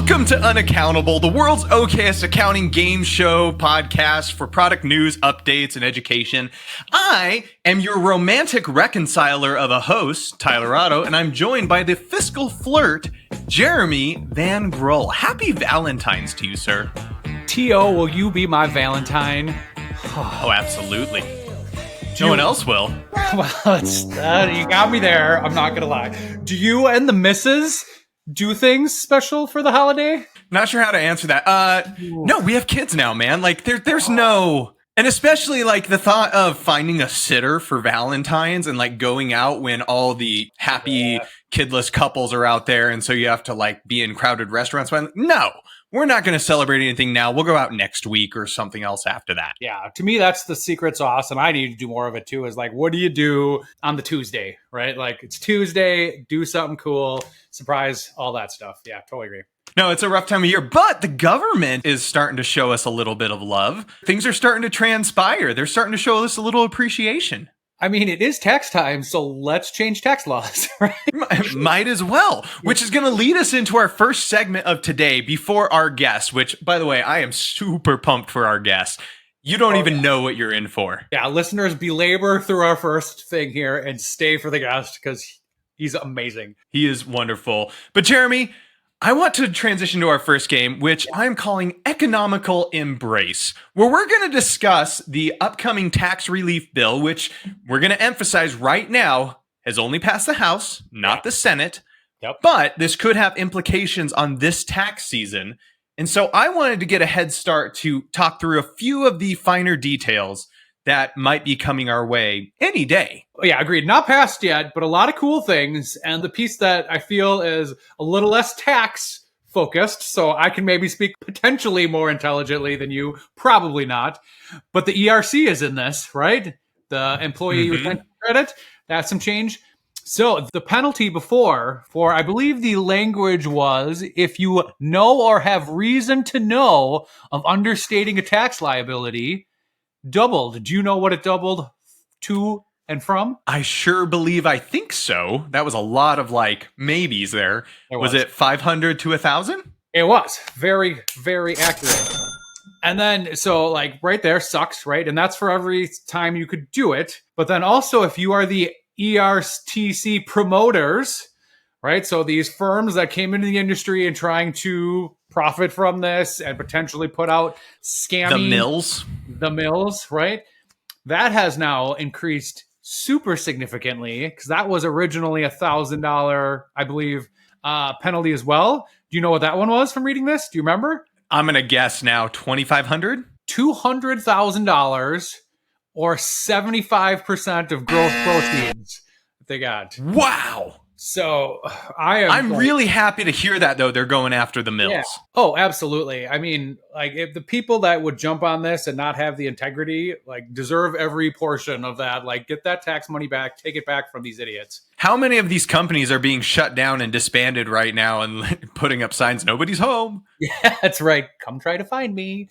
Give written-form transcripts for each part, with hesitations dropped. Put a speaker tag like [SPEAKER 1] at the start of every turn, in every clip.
[SPEAKER 1] Welcome to Unaccountable, the world's okayest accounting game show podcast for product news, updates, and education. I am your romantic reconciler of a host, Tyler Otto, and I'm joined by the Fiscal Flirt, Jeremy Van Groll. Happy Valentine's to you, sir.
[SPEAKER 2] T.O., will you be my Valentine?
[SPEAKER 1] Oh, absolutely. No one else will.
[SPEAKER 2] Well, you got me there. I'm not going to lie. Do you and the missus do things special for the holiday?
[SPEAKER 1] Not sure how to answer that. No, we have kids now, man. Like, there's no... And especially, like, the thought of finding a sitter for Valentine's and, like, going out when all the happy, kidless couples are out there, and so you have to, like, be in crowded restaurants. No, we're not going to celebrate anything now. We'll go out next week or something else after that.
[SPEAKER 2] Yeah, to me, that's the secret sauce, and I need to do more of it, too, is, like, what do you do on the Tuesday, right? Like, it's Tuesday, do something cool, surprise, all that stuff. Yeah, totally agree.
[SPEAKER 1] No, it's a rough time of year, but the government is starting to show us a little bit of love. Things are starting to transpire. They're starting to show us a little appreciation.
[SPEAKER 2] I mean, it is tax time, so let's change tax laws, right?
[SPEAKER 1] Might as well, which is going to lead us into our first segment of today before our guest, which, by the way, I am super pumped for our guest. You don't even know what you're in for.
[SPEAKER 2] Yeah, listeners, belabor through our first thing here and stay for the guest because he's amazing.
[SPEAKER 1] He is wonderful. But Jeremy, I want to transition to our first game, which I'm calling Economical Embrace, where we're going to discuss the upcoming tax relief bill, which we're going to emphasize right now has only passed the House, not the Senate.
[SPEAKER 2] Yep.
[SPEAKER 1] But this could have implications on this tax season. And so I wanted to get a head start to talk through a few of the finer details that might be coming our way any day.
[SPEAKER 2] Yeah, agreed. Not passed yet, but a lot of cool things. And the piece that I feel is a little less tax focused, so I can maybe speak potentially more intelligently than you, probably not. But the ERC is in this, right? The employee retention credit, that's some change. So the penalty before, for I believe the language was, if you know or have reason to know of understating a tax liability, doubled. Do you know what it doubled to and from?
[SPEAKER 1] I sure believe I think so. That was a lot of like maybes there. Was it 500 to 1,000?
[SPEAKER 2] It was very, very accurate. And then, so like right there sucks, right? And that's for every time you could do it. But then also if you are the ERTC promoters, right? So these firms that came into the industry and trying to profit from this and potentially put out scamming. The mills, right? That has now increased super significantly because that was originally $1,000, I believe, penalty as well. Do you know what that one was from reading this? Do you remember?
[SPEAKER 1] I'm going to guess now $2,500?
[SPEAKER 2] $200,000 or 75% of gross proceeds that they got.
[SPEAKER 1] Wow.
[SPEAKER 2] So
[SPEAKER 1] I'm really happy to hear that, though, they're going after the mills.
[SPEAKER 2] Yeah. Oh, absolutely. I mean, like, if the people that would jump on this and not have the integrity, like, deserve every portion of that. Like, get that tax money back, take it back from these idiots.
[SPEAKER 1] How many of these companies are being shut down and disbanded right now and putting up signs, nobody's home?
[SPEAKER 2] Yeah, that's right. Come try to find me.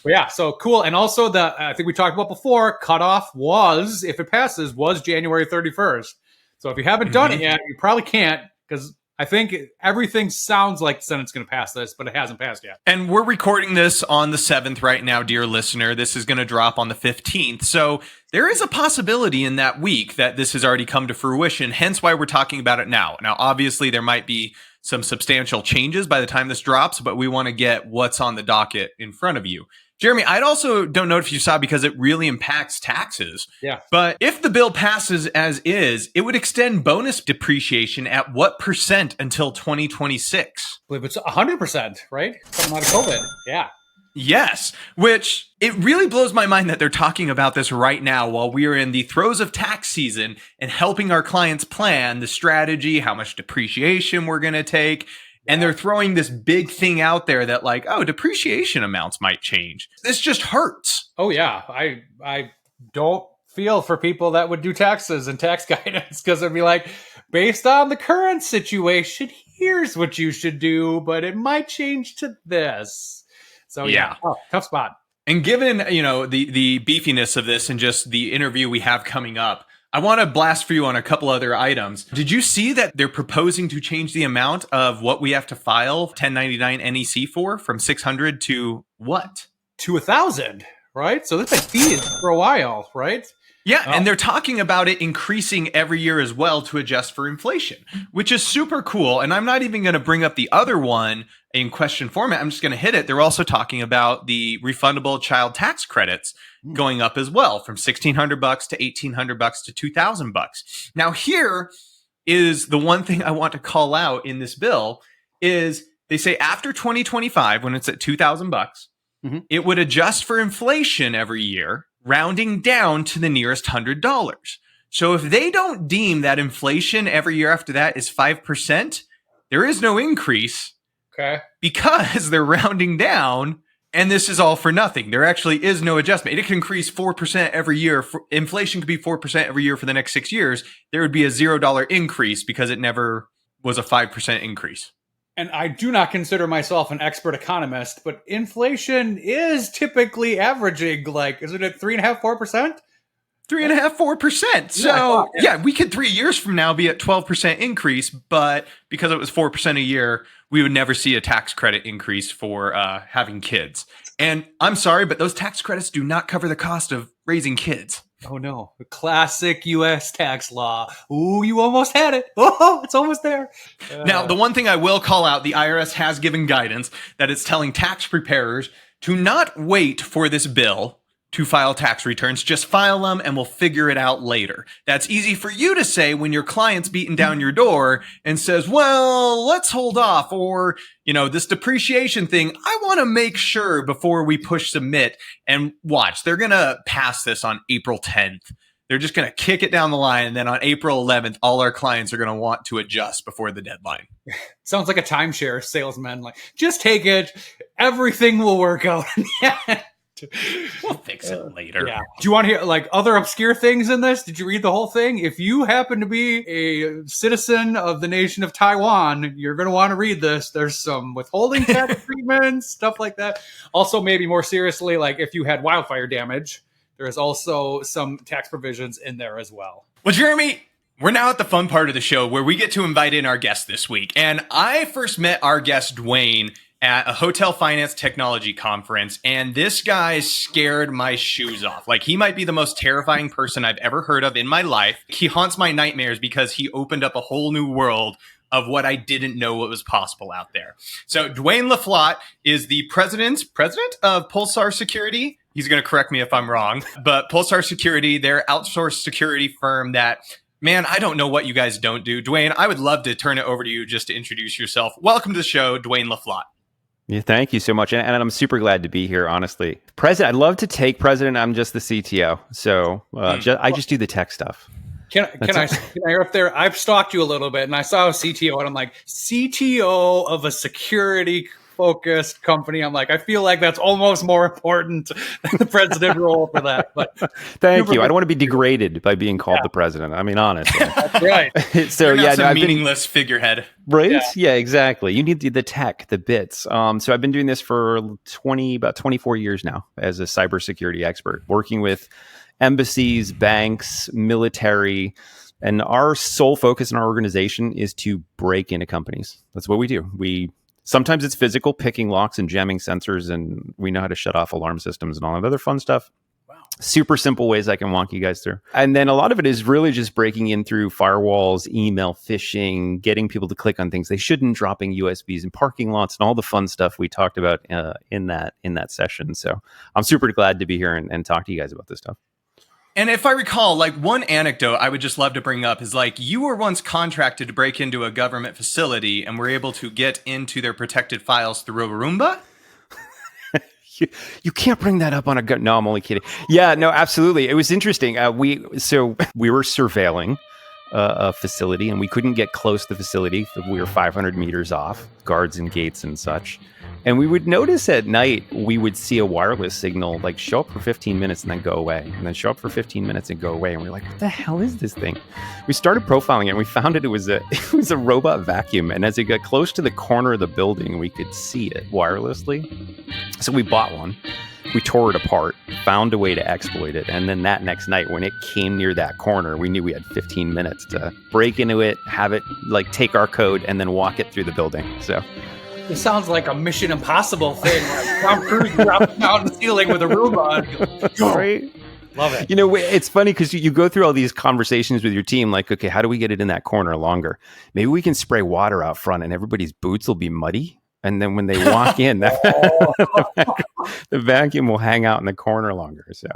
[SPEAKER 2] Yeah, so cool. And also, I think we talked about before, cutoff was, if it passes, was January 31st. So if you haven't done it yet, you probably can't, because I think everything sounds like the Senate's going to pass this, but it hasn't passed yet.
[SPEAKER 1] And we're recording this on the 7th right now, dear listener. This is going to drop on the 15th. So there is a possibility in that week that this has already come to fruition, hence why we're talking about it now. Now, obviously, there might be some substantial changes by the time this drops, but we want to get what's on the docket in front of you. Jeremy, I also don't know if you saw because it really impacts taxes.
[SPEAKER 2] Yeah.
[SPEAKER 1] But if the bill passes as is, it would extend bonus depreciation at what percent until 2026?
[SPEAKER 2] I believe it's 100%, right? Coming out of COVID. Yeah.
[SPEAKER 1] Yes, which it really blows my mind that they're talking about this right now while we are in the throes of tax season and helping our clients plan the strategy, how much depreciation we're going to take. And they're throwing this big thing out there that like, oh, depreciation amounts might change. This just hurts.
[SPEAKER 2] Oh, yeah. I don't feel for people that would do taxes and tax guidance because it'd be like, based on the current situation, here's what you should do, but it might change to this. So, yeah. Oh, tough spot.
[SPEAKER 1] And given, the beefiness of this and just the interview we have coming up, I want to blast for you on a couple other items. Did you see that they're proposing to change the amount of what we have to file 1099 NEC for from 600 to what?
[SPEAKER 2] To 1,000, right? So that's been fees for a while, right?
[SPEAKER 1] Yeah, and they're talking about it increasing every year as well to adjust for inflation, which is super cool. And I'm not even going to bring up the other one in question format. I'm just going to hit it. They're also talking about the refundable child tax credits going up as well from $1,600 to $1,800 to $2,000. Now, here is the one thing I want to call out in this bill is they say after 2025, when it's at $2,000, it would adjust for inflation every year, rounding down to the nearest $100. So if they don't deem that inflation every year after that is 5%, there is no increase.
[SPEAKER 2] Okay.
[SPEAKER 1] Because they're rounding down, and this is all for nothing. There actually is no adjustment. It can increase 4% every year. Inflation could be 4% every year for the next 6 years. There would be a $0 increase because it never was a 5% increase.
[SPEAKER 2] And I do not consider myself an expert economist, but inflation is typically averaging, like, isn't it 3.5%, 4%?
[SPEAKER 1] 3.5%, 4%. So, yeah, we could 3 years from now be at 12% increase, but because it was 4% a year, we would never see a tax credit increase for having kids. And I'm sorry, but those tax credits do not cover the cost of raising kids.
[SPEAKER 2] Oh, no. The classic U.S. tax law. Ooh, you almost had it. Oh, it's almost there.
[SPEAKER 1] Now, the one thing I will call out, the IRS has given guidance that it's telling tax preparers to not wait for this bill to file tax returns. Just file them and we'll figure it out later. That's easy for you to say when your client's beating down your door and says, well, let's hold off. Or, this depreciation thing, I want to make sure before we push submit. And watch, they're going to pass this on April 10th. They're just going to kick it down the line. And then on April 11th, all our clients are going to want to adjust before the deadline.
[SPEAKER 2] Sounds like a timeshare salesman. Like, just take it. Everything will work out.
[SPEAKER 1] We'll fix it later.
[SPEAKER 2] Yeah. Do you want to hear like other obscure things in this? Did you read the whole thing? If you happen to be a citizen of the nation of Taiwan, you're going to want to read this. There's some withholding tax treatments, stuff like that. Also, maybe more seriously, like if you had wildfire damage, there is also some tax provisions in there as well.
[SPEAKER 1] Well, Jeremy, we're now at the fun part of the show where we get to invite in our guest this week. And I first met our guest, Duane, at a hotel finance technology conference, and this guy scared my shoes off. Like, he might be the most terrifying person I've ever heard of in my life. He haunts my nightmares because he opened up a whole new world of what I didn't know what was possible out there. So Duane Laflotte is the president of Pulsar Security. He's going to correct me if I'm wrong, but Pulsar Security, they're outsourced security firm that, man, I don't know what you guys don't do. Duane, I would love to turn it over to you just to introduce yourself. Welcome to the show, Duane Laflotte.
[SPEAKER 3] Yeah, thank you so much. And I'm super glad to be here, honestly. President, I'd love to take president. I'm just the CTO. So I just do the tech stuff.
[SPEAKER 2] Can I interrupt there? I've stalked you a little bit and I saw a CTO and I'm like, CTO of a security focused company. I'm like, I feel like that's almost more important than the president role for that. But
[SPEAKER 3] thank you. I don't want to be degraded by being called the president. I mean, honestly.
[SPEAKER 2] That's right.
[SPEAKER 1] So I've meaningless figurehead.
[SPEAKER 3] Right? Yeah, exactly. You need the tech, the bits. So I've been doing this for about 24 years now as a cybersecurity expert, working with embassies, banks, military, and our sole focus in our organization is to break into companies. That's what we do. Sometimes it's physical, picking locks and jamming sensors, and we know how to shut off alarm systems and all that other fun stuff. Wow. Super simple ways I can walk you guys through. And then a lot of it is really just breaking in through firewalls, email phishing, getting people to click on things they shouldn't, dropping USBs in parking lots, and all the fun stuff we talked about in that session. So I'm super glad to be here and talk to you guys about this stuff.
[SPEAKER 1] And if I recall, like, one anecdote I would just love to bring up is, like, you were once contracted to break into a government facility and were able to get into their protected files through Roomba.
[SPEAKER 3] You can't bring that up on a no, I'm only kidding. Yeah, no, absolutely. It was interesting. We were surveilling a facility and we couldn't get close to the facility. We were 500 meters off, guards and gates and such. And we would notice at night, we would see a wireless signal like show up for 15 minutes and then go away, and then show up for 15 minutes and go away. And we're like, what the hell is this thing? We started profiling it and we found it was a robot vacuum. And as it got close to the corner of the building, we could see it wirelessly. So we bought one. We tore it apart, found a way to exploit it, and then that next night when it came near that corner, we knew we had 15 minutes to break into it, have it like take our code, and then walk it through the building. So
[SPEAKER 2] This sounds like a Mission Impossible thing. Like Tom Cruise dropping down the ceiling with a Roomba.
[SPEAKER 3] right?
[SPEAKER 2] Love it.
[SPEAKER 3] You know, it's funny because you go through all these conversations with your team, like, okay, how do we get it in that corner longer? Maybe we can spray water out front and everybody's boots will be muddy. And then when they walk in, the vacuum will hang out in the corner longer. So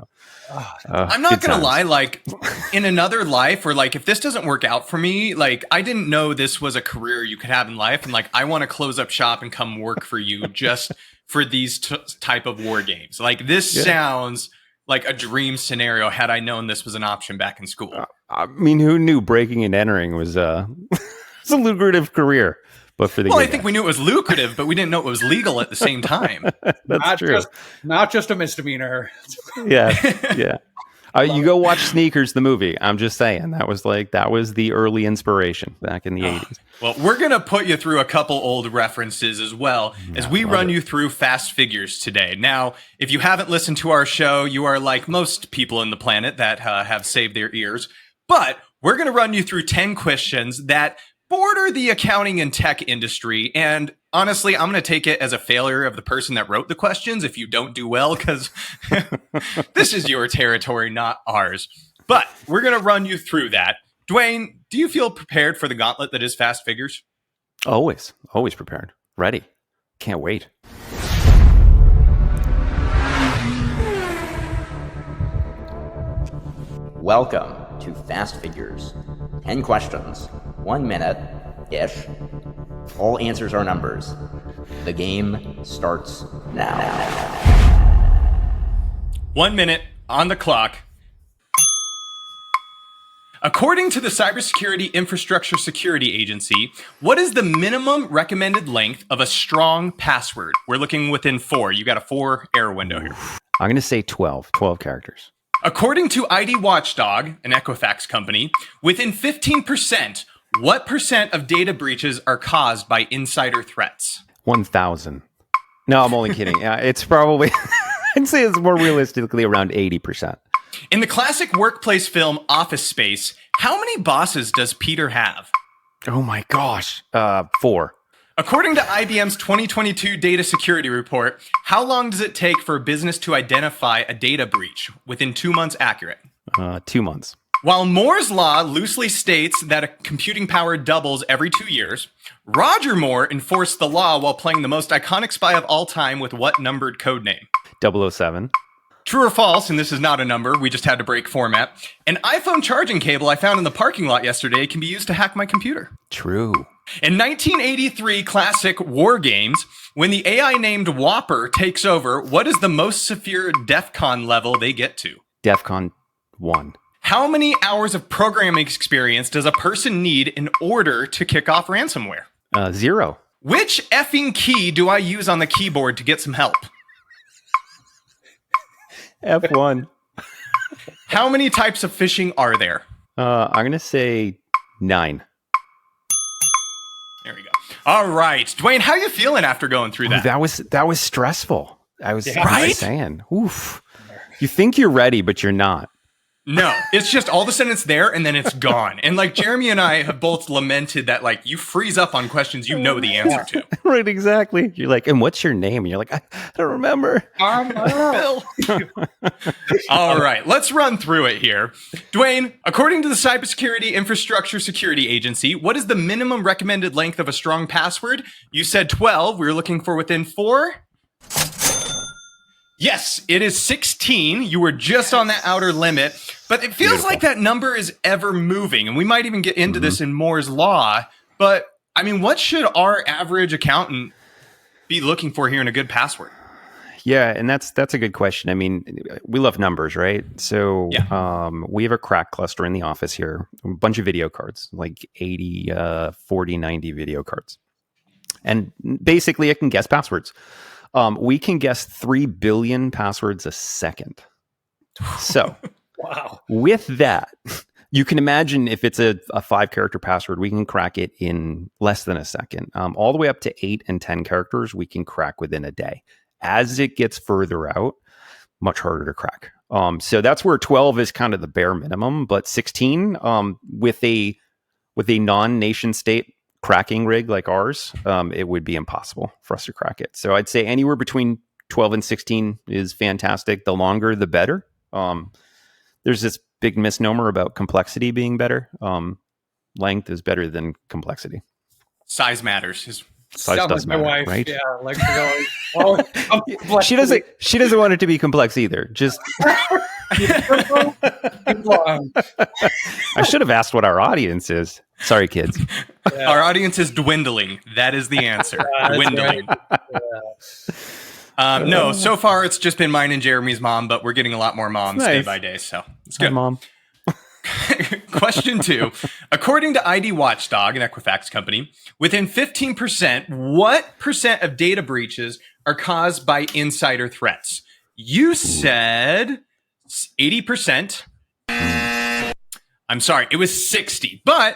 [SPEAKER 1] I'm not going to lie, like in another life or like if this doesn't work out for me, like I didn't know this was a career you could have in life. And like I want to close up shop and come work for you just for these type of war games. Like this sounds like a dream scenario had I known this was an option back in school.
[SPEAKER 3] I mean, who knew breaking and entering was it's a lucrative career? But for the
[SPEAKER 1] I think we knew it was lucrative, but we didn't know it was legal at the same time.
[SPEAKER 3] That's true.
[SPEAKER 2] Not just a misdemeanor.
[SPEAKER 3] Yeah. You go watch Sneakers, the movie. I'm just saying that was the early inspiration back in the 80s.
[SPEAKER 1] Well, we're going to put you through a couple old references as well as we run you through fast figures today. Now, if you haven't listened to our show, you are like most people in the planet that have saved their ears. But we're going to run you through 10 questions that border the accounting and tech industry. And honestly, I'm going to take it as a failure of the person that wrote the questions if you don't do well, because this is your territory, not ours. But we're going to run you through that. Duane, do you feel prepared for the gauntlet that is fast figures?
[SPEAKER 3] Always prepared. Ready. Can't wait.
[SPEAKER 4] Welcome to Fast Figures. 10 questions, 1 minute-ish. All answers are numbers. The game starts now.
[SPEAKER 1] 1 minute on the clock. According to the Cybersecurity Infrastructure Security Agency, what is the minimum recommended length of a strong password? We're looking within 4. You got a 4 error window here.
[SPEAKER 3] I'm going to say 12 characters.
[SPEAKER 1] According to ID Watchdog, an Equifax company, within 15%, what percent of data breaches are caused by insider threats?
[SPEAKER 3] 1,000. No, I'm only kidding. It's probably, I'd say it's more realistically around 80%.
[SPEAKER 1] In the classic workplace film Office Space, how many bosses does Peter have?
[SPEAKER 3] Oh my gosh. 4.
[SPEAKER 1] According to IBM's 2022 data security report, how long does it take for a business to identify a data breach? Within 2 months accurate.
[SPEAKER 3] 2 months.
[SPEAKER 1] While Moore's law loosely states that a computing power doubles every 2 years, Roger Moore enforced the law while playing the most iconic spy of all time with what numbered codename?
[SPEAKER 3] 007.
[SPEAKER 1] True or false, and this is not a number, we just had to break format. An iPhone charging cable I found in the parking lot yesterday can be used to hack my computer.
[SPEAKER 3] True.
[SPEAKER 1] In 1983 classic War Games, when the AI named Whopper takes over, what is the most severe DEFCON level they get to?
[SPEAKER 3] DEFCON 1.
[SPEAKER 1] How many hours of programming experience does a person need in order to kick off ransomware?
[SPEAKER 3] 0.
[SPEAKER 1] Which effing key do I use on the keyboard to get some help?
[SPEAKER 3] F1.
[SPEAKER 1] How many types of phishing are there?
[SPEAKER 3] I'm going to say 9.
[SPEAKER 1] There we go. All right. Duane, how you feeling after going through that?
[SPEAKER 3] That was stressful. I was
[SPEAKER 1] Right?
[SPEAKER 3] saying, oof. You think you're ready, but you're not.
[SPEAKER 1] No, it's just all of a sudden it's there and then it's gone. And like Jeremy and I have both lamented that like you freeze up on questions you know the answer to.
[SPEAKER 3] Right, exactly. You're like, and what's your name? And you're like, I don't remember.
[SPEAKER 1] Bill. All right, let's run through it here. Duane, according to the Cybersecurity Infrastructure Security Agency, what is the minimum recommended length of a strong password? You said 12. We were looking for within 4. Yes, it is 16. You were just on that outer limit, but it feels like that number is ever moving, and we might even get into this in Moore's law. But I mean, what should our average accountant be looking for here in a good password?
[SPEAKER 3] Yeah, and that's a good question. I mean, we love numbers, right? So we have a crack cluster in the office here, a bunch of video cards, like 80, 40, 90 video cards. And basically, it can guess passwords. We can guess 3 billion passwords a second. So,
[SPEAKER 2] Wow.
[SPEAKER 3] with that, you can imagine if it's a 5-character password, we can crack it in less than a second. All the way up to 8 and 10 characters, we can crack within a day. As it gets further out, much harder to crack. So that's where 12 is kind of the bare minimum, but 16 with a non-nation state cracking rig like ours, it would be impossible for us to crack it. So I'd say anywhere between 12 and 16 is fantastic. The longer, the better. There's this big misnomer about complexity being better. Length is better than complexity.
[SPEAKER 1] Size matters.
[SPEAKER 3] Size does
[SPEAKER 2] my
[SPEAKER 3] matter,
[SPEAKER 2] wife,
[SPEAKER 3] right?
[SPEAKER 2] yeah, like
[SPEAKER 3] She doesn't want it to be complex either. Just I should have asked what our audience is. Sorry, kids.
[SPEAKER 1] Yeah. Our audience is dwindling. That is the answer. Dwindling.
[SPEAKER 2] Right. Yeah.
[SPEAKER 1] No, so far it's just been mine and Jeremy's mom, but we're getting a lot more moms day by day. So it's good.
[SPEAKER 3] Hi, Mom.
[SPEAKER 1] Question 2. According to ID Watchdog, an Equifax company, within 15%, what percent of data breaches are caused by insider threats? You said 80%. I'm sorry, it was 60. But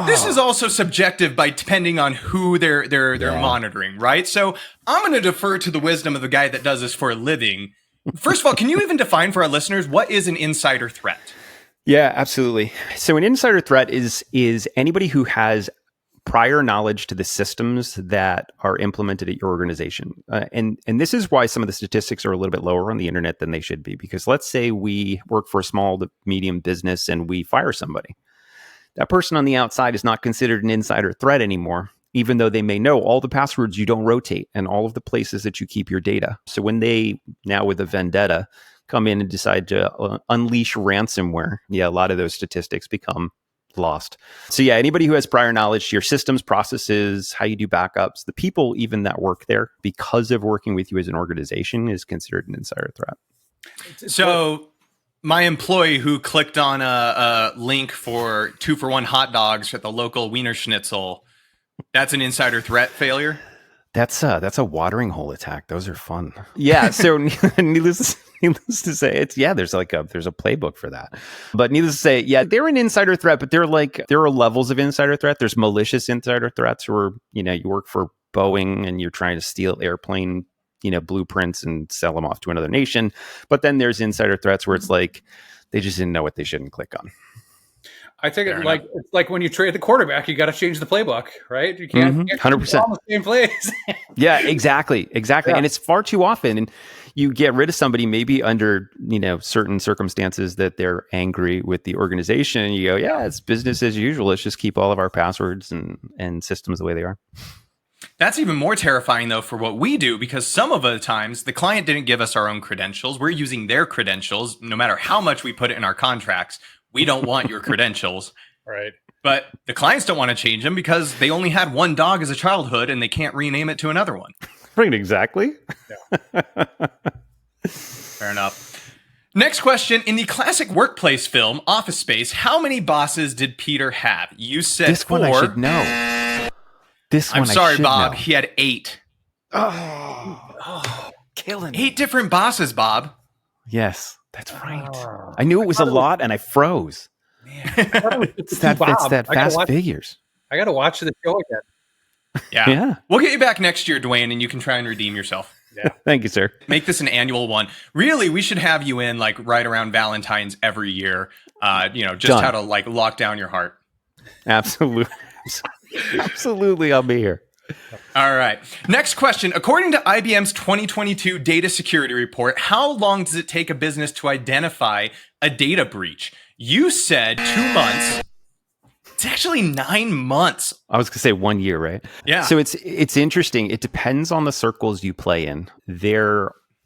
[SPEAKER 1] this is also subjective by depending on who they're monitoring, right? So I'm going to defer to the wisdom of the guy that does this for a living. First of all, can you even define for our listeners what is an insider threat?
[SPEAKER 3] Yeah, absolutely. So an insider threat is anybody who has prior knowledge to the systems that are implemented at your organization. And this is why some of the statistics are a little bit lower on the internet than they should be. Because let's say we work for a small to medium business and we fire somebody. That person on the outside is not considered an insider threat anymore, even though they may know all the passwords you don't rotate and all of the places that you keep your data. So when they, now with a vendetta, come in and decide to unleash ransomware, a lot of those statistics become lost. So anybody who has prior knowledge to your systems, processes, how you do backups, the people even that work there because of working with you as an organization is considered an insider threat.
[SPEAKER 1] So my employee who clicked on a link for 2-for-1 hot dogs at the local Wiener Schnitzel, that's an insider threat failure?
[SPEAKER 3] That's a watering hole attack. Those are fun. Yeah. So needless to say, there's a playbook for that. But needless to say, they're an insider threat, but there are levels of insider threat. There's malicious insider threats where, you work for Boeing and you're trying to steal airplane, blueprints and sell them off to another nation. But then there's insider threats where it's like they just didn't know what they shouldn't click on.
[SPEAKER 2] I think it's like when you trade the quarterback, you got to change the playbook, right? You can't
[SPEAKER 3] 100%
[SPEAKER 2] on the same plays.
[SPEAKER 3] Yeah, exactly. Yeah. And it's far too often. And you get rid of somebody maybe under, certain circumstances that they're angry with the organization. And you go, it's business as usual. Let's just keep all of our passwords and systems the way they are.
[SPEAKER 1] That's even more terrifying, though, for what we do, because some of the times the client didn't give us our own credentials. We're using their credentials, no matter how much we put it in our contracts. We don't want your credentials.
[SPEAKER 2] Right.
[SPEAKER 1] But the clients don't want to change them because they only had one dog as a childhood and they can't rename it to another one.
[SPEAKER 3] Right, exactly.
[SPEAKER 2] Yeah.
[SPEAKER 1] Fair enough. Next question. In the classic workplace film, Office Space, how many bosses did Peter have? You said
[SPEAKER 3] this
[SPEAKER 1] 4.
[SPEAKER 3] One I should know.
[SPEAKER 1] I'm sorry, Bob. He had 8.
[SPEAKER 3] Oh, killing
[SPEAKER 1] 8 different bosses, Bob.
[SPEAKER 3] Yes. That's right. I knew it was a lot, and I froze.
[SPEAKER 2] Man,
[SPEAKER 3] it's that fast figures.
[SPEAKER 2] I got to watch the show again.
[SPEAKER 1] Yeah. We'll get you back next year, Duane, and you can try and redeem yourself.
[SPEAKER 2] Yeah.
[SPEAKER 3] Thank you, sir.
[SPEAKER 1] Make this an annual one. Really, we should have you in right around Valentine's every year. Just
[SPEAKER 3] Done.
[SPEAKER 1] how to lock down your heart.
[SPEAKER 3] Absolutely. Absolutely, I'll be here.
[SPEAKER 1] All right. Next question. According to IBM's 2022 data security report, how long does it take a business to identify a data breach? You said 2 months. It's actually 9 months.
[SPEAKER 3] I was going to say 1 year, right?
[SPEAKER 1] Yeah.
[SPEAKER 3] So it's interesting. It depends on the circles you play in.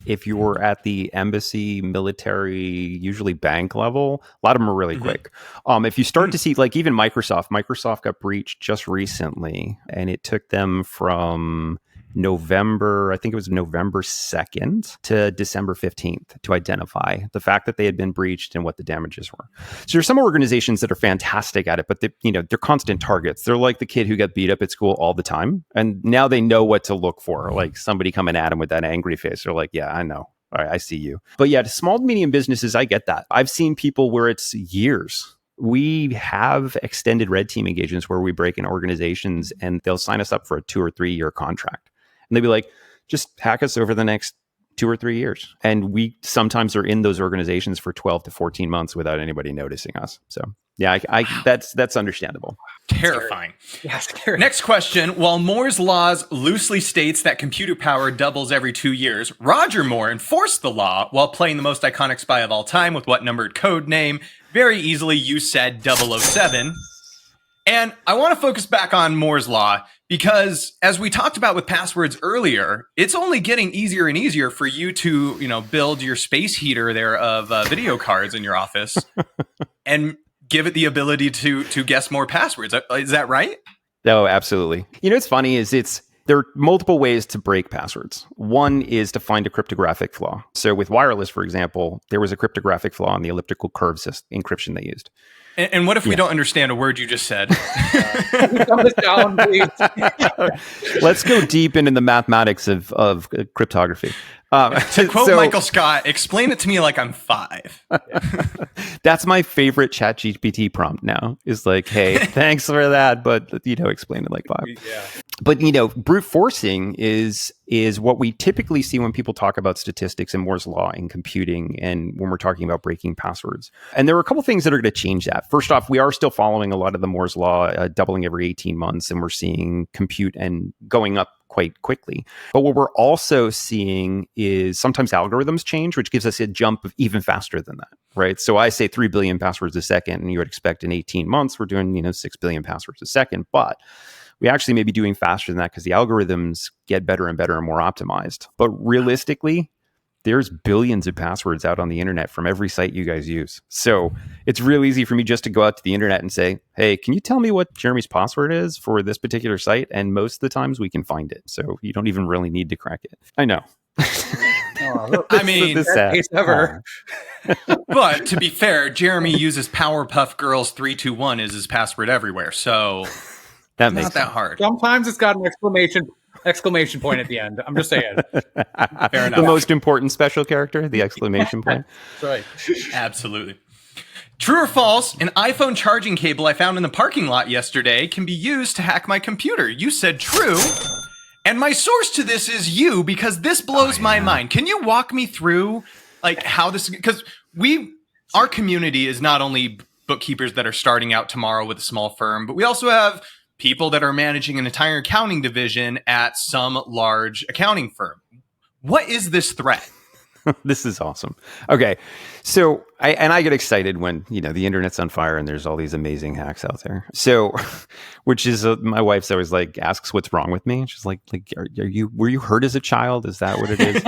[SPEAKER 3] If you were at the embassy, military, usually bank level, a lot of them are really quick. If you start to see, even Microsoft got breached just recently, and it took them from November 2nd to December 15th to identify the fact that they had been breached and what the damages were. So there's some organizations that are fantastic at it, but they're constant targets. They're like the kid who got beat up at school all the time. And now they know what to look for. Like somebody coming at them with that angry face. They're like, yeah, I know. All right, I see you. But to small to medium businesses, I get that. I've seen people where it's years. We have extended red team engagements where we break in organizations and they'll sign us up for a 2 or 3 year contract. And they'd be like, just hack us over the next 2 or 3 years. And we sometimes are in those organizations for 12 to 14 months without anybody noticing us. So yeah, that's understandable.
[SPEAKER 1] Terrifying.
[SPEAKER 2] Yeah, scary.
[SPEAKER 1] Next question. While Moore's laws loosely states that computer power doubles every 2 years, Roger Moore enforced the law while playing the most iconic spy of all time with what numbered code name? Very easily, you said 007. And I want to focus back on Moore's law because, as we talked about with passwords earlier, it's only getting easier and easier for you to, build your space heater there of video cards in your office and give it the ability to guess more passwords. Is that right?
[SPEAKER 3] Oh, absolutely. What's funny is there are multiple ways to break passwords. One is to find a cryptographic flaw. So with wireless, for example, there was a cryptographic flaw in the elliptical curve encryption they used.
[SPEAKER 1] And what if we don't understand a word you just said?
[SPEAKER 3] Let's go deep into the mathematics of cryptography.
[SPEAKER 1] To quote Michael Scott, explain it to me like I'm 5.
[SPEAKER 3] That's my favorite ChatGPT prompt now. Is like, hey, thanks for that, but explain it like 5.
[SPEAKER 2] Yeah.
[SPEAKER 3] But brute forcing is what we typically see when people talk about statistics and Moore's law in computing, and when we're talking about breaking passwords. And there are a couple things that are going to change that. First off, we are still following a lot of the Moore's law, doubling every 18 months, and we're seeing compute and going up quite quickly. But what we're also seeing is sometimes algorithms change, which gives us a jump of even faster than that, right? So I say 3 billion passwords a second, and you would expect in 18 months, we're doing, 6 billion passwords a second. But we actually may be doing faster than that because the algorithms get better and better and more optimized. But realistically, there's billions of passwords out on the internet from every site you guys use. So it's real easy for me just to go out to the internet and say, hey, can you tell me what Jeremy's password is for this particular site? And most of the times we can find it. So you don't even really need to crack it. I know.
[SPEAKER 1] I mean,
[SPEAKER 2] case ever.
[SPEAKER 1] But to be fair, Jeremy uses Powerpuff Girls 321 as his password everywhere. So
[SPEAKER 3] that
[SPEAKER 1] it's
[SPEAKER 3] makes
[SPEAKER 1] not that hard.
[SPEAKER 2] Sometimes it's got an exclamation point at the end. I'm just saying.
[SPEAKER 1] Fair enough.
[SPEAKER 3] The most important special character, the exclamation point.
[SPEAKER 2] That's right.
[SPEAKER 1] Absolutely. True or false, an iPhone charging cable I found in the parking lot yesterday can be used to hack my computer. You said true. And my source to this is you, because this blows my mind. Can you walk me through how this, because our community is not only bookkeepers that are starting out tomorrow with a small firm, but we also have people that are managing an entire accounting division at some large accounting firm. What is this threat?
[SPEAKER 3] This is awesome. Okay. So I get excited when, the internet's on fire and there's all these amazing hacks out there. So, which is my wife's always asks what's wrong with me. She's like, were you hurt as a child? Is that what it is?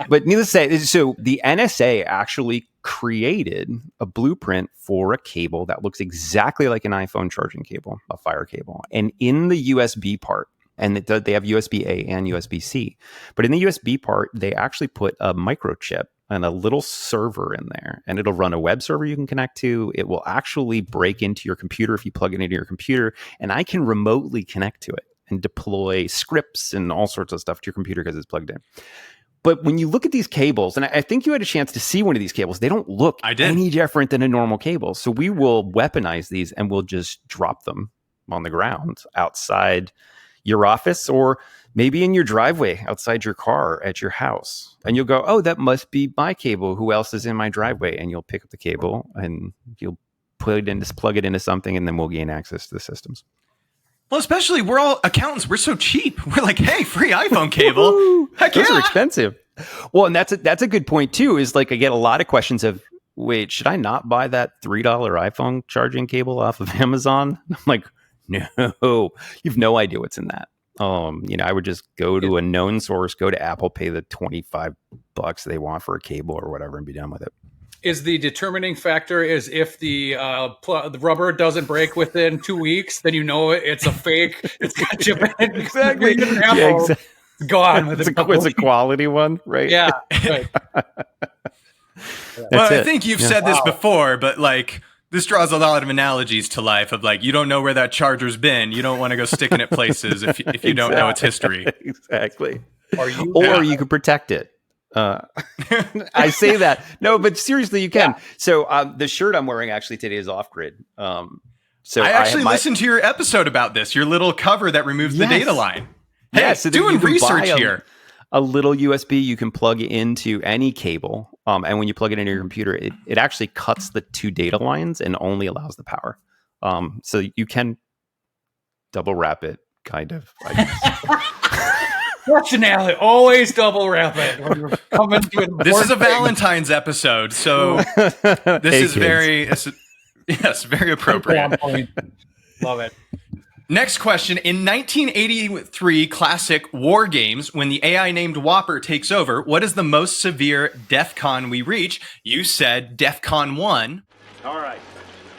[SPEAKER 3] But needless to say, so the NSA actually created a blueprint for a cable that looks exactly like an iPhone charging cable, a fire cable. And in the USB part, and they have USB-A and USB-C. But in the USB part, they actually put a microchip and a little server in there. And it'll run a web server you can connect to. It will actually break into your computer if you plug it into your computer. And I can remotely connect to it and deploy scripts and all sorts of stuff to your computer because it's plugged in. But when you look at these cables, and I think you had a chance to see one of these cables, they don't look any different than a normal cable. So we will weaponize these and we'll just drop them on the ground outside your office, or maybe in your driveway outside your car at your house. And you'll go, oh, that must be my cable. Who else is in my driveway? And you'll pick up the cable and you'll plug it into something, and then we'll gain access to the systems.
[SPEAKER 1] Well, especially we're all accountants. We're so cheap. We're like, hey, free iPhone cable. Heck
[SPEAKER 3] Those
[SPEAKER 1] yeah.
[SPEAKER 3] are expensive. Well, and that's a good point too, is I get a lot of questions of, wait, should I not buy that $3 iPhone charging cable off of Amazon? I'm like, no, you've no idea what's in that. I would just go to a known source, go to Apple, pay the $25 they want for a cable or whatever, and be done with it.
[SPEAKER 2] Is the determining factor is if the rubber doesn't break within 2 weeks, then it's a fake. It's got chip in it.
[SPEAKER 3] Exactly.
[SPEAKER 2] Yeah, exactly. Gone with
[SPEAKER 3] it's a quality one, right?
[SPEAKER 2] Yeah. Right.
[SPEAKER 1] Well, I think you've said this before, but this draws a lot of analogies to life of you don't know where that charger's been. You don't want to go sticking it places if you don't know its history.
[SPEAKER 3] Exactly. Or you could protect it. I say that. No, but seriously, you can. Yeah. So the shirt I'm wearing actually today is off-grid. So
[SPEAKER 1] I actually listened to your episode about this, your little cover that removes the data line. Hey, so doing research here.
[SPEAKER 3] a little USB you can plug into any cable. And when you plug it into your computer, it actually cuts the 2 data lines and only allows the power. So you can double wrap it, kind of, I guess.
[SPEAKER 2] Fortunately, always double wrap it when you're coming to an
[SPEAKER 1] This is a
[SPEAKER 2] important thing.
[SPEAKER 1] Valentine's episode, so this is very appropriate.
[SPEAKER 2] On point. Love it.
[SPEAKER 1] Next question. In 1983 classic War Games, when the AI named Whopper takes over, what is the most severe DEF CON we reach? You said DEF CON 1.
[SPEAKER 5] All right.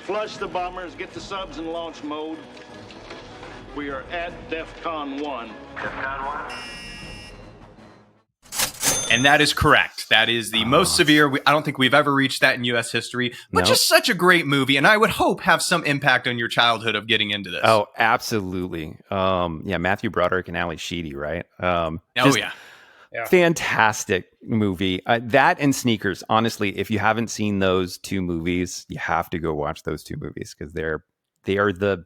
[SPEAKER 5] Flush the bombers, get the subs in launch mode. We are at DEF CON 1. DEF CON 1?
[SPEAKER 1] And that is correct. That is the most severe. I don't think we've ever reached that in U.S. history, but just such a great movie. And I would hope have some impact on your childhood of getting into this.
[SPEAKER 3] Oh, absolutely. Matthew Broderick and Ali Sheedy, right?
[SPEAKER 1] Yeah.
[SPEAKER 3] Fantastic movie. That and Sneakers. Honestly, if you haven't seen those 2 movies, you have to go watch those 2 movies because they are the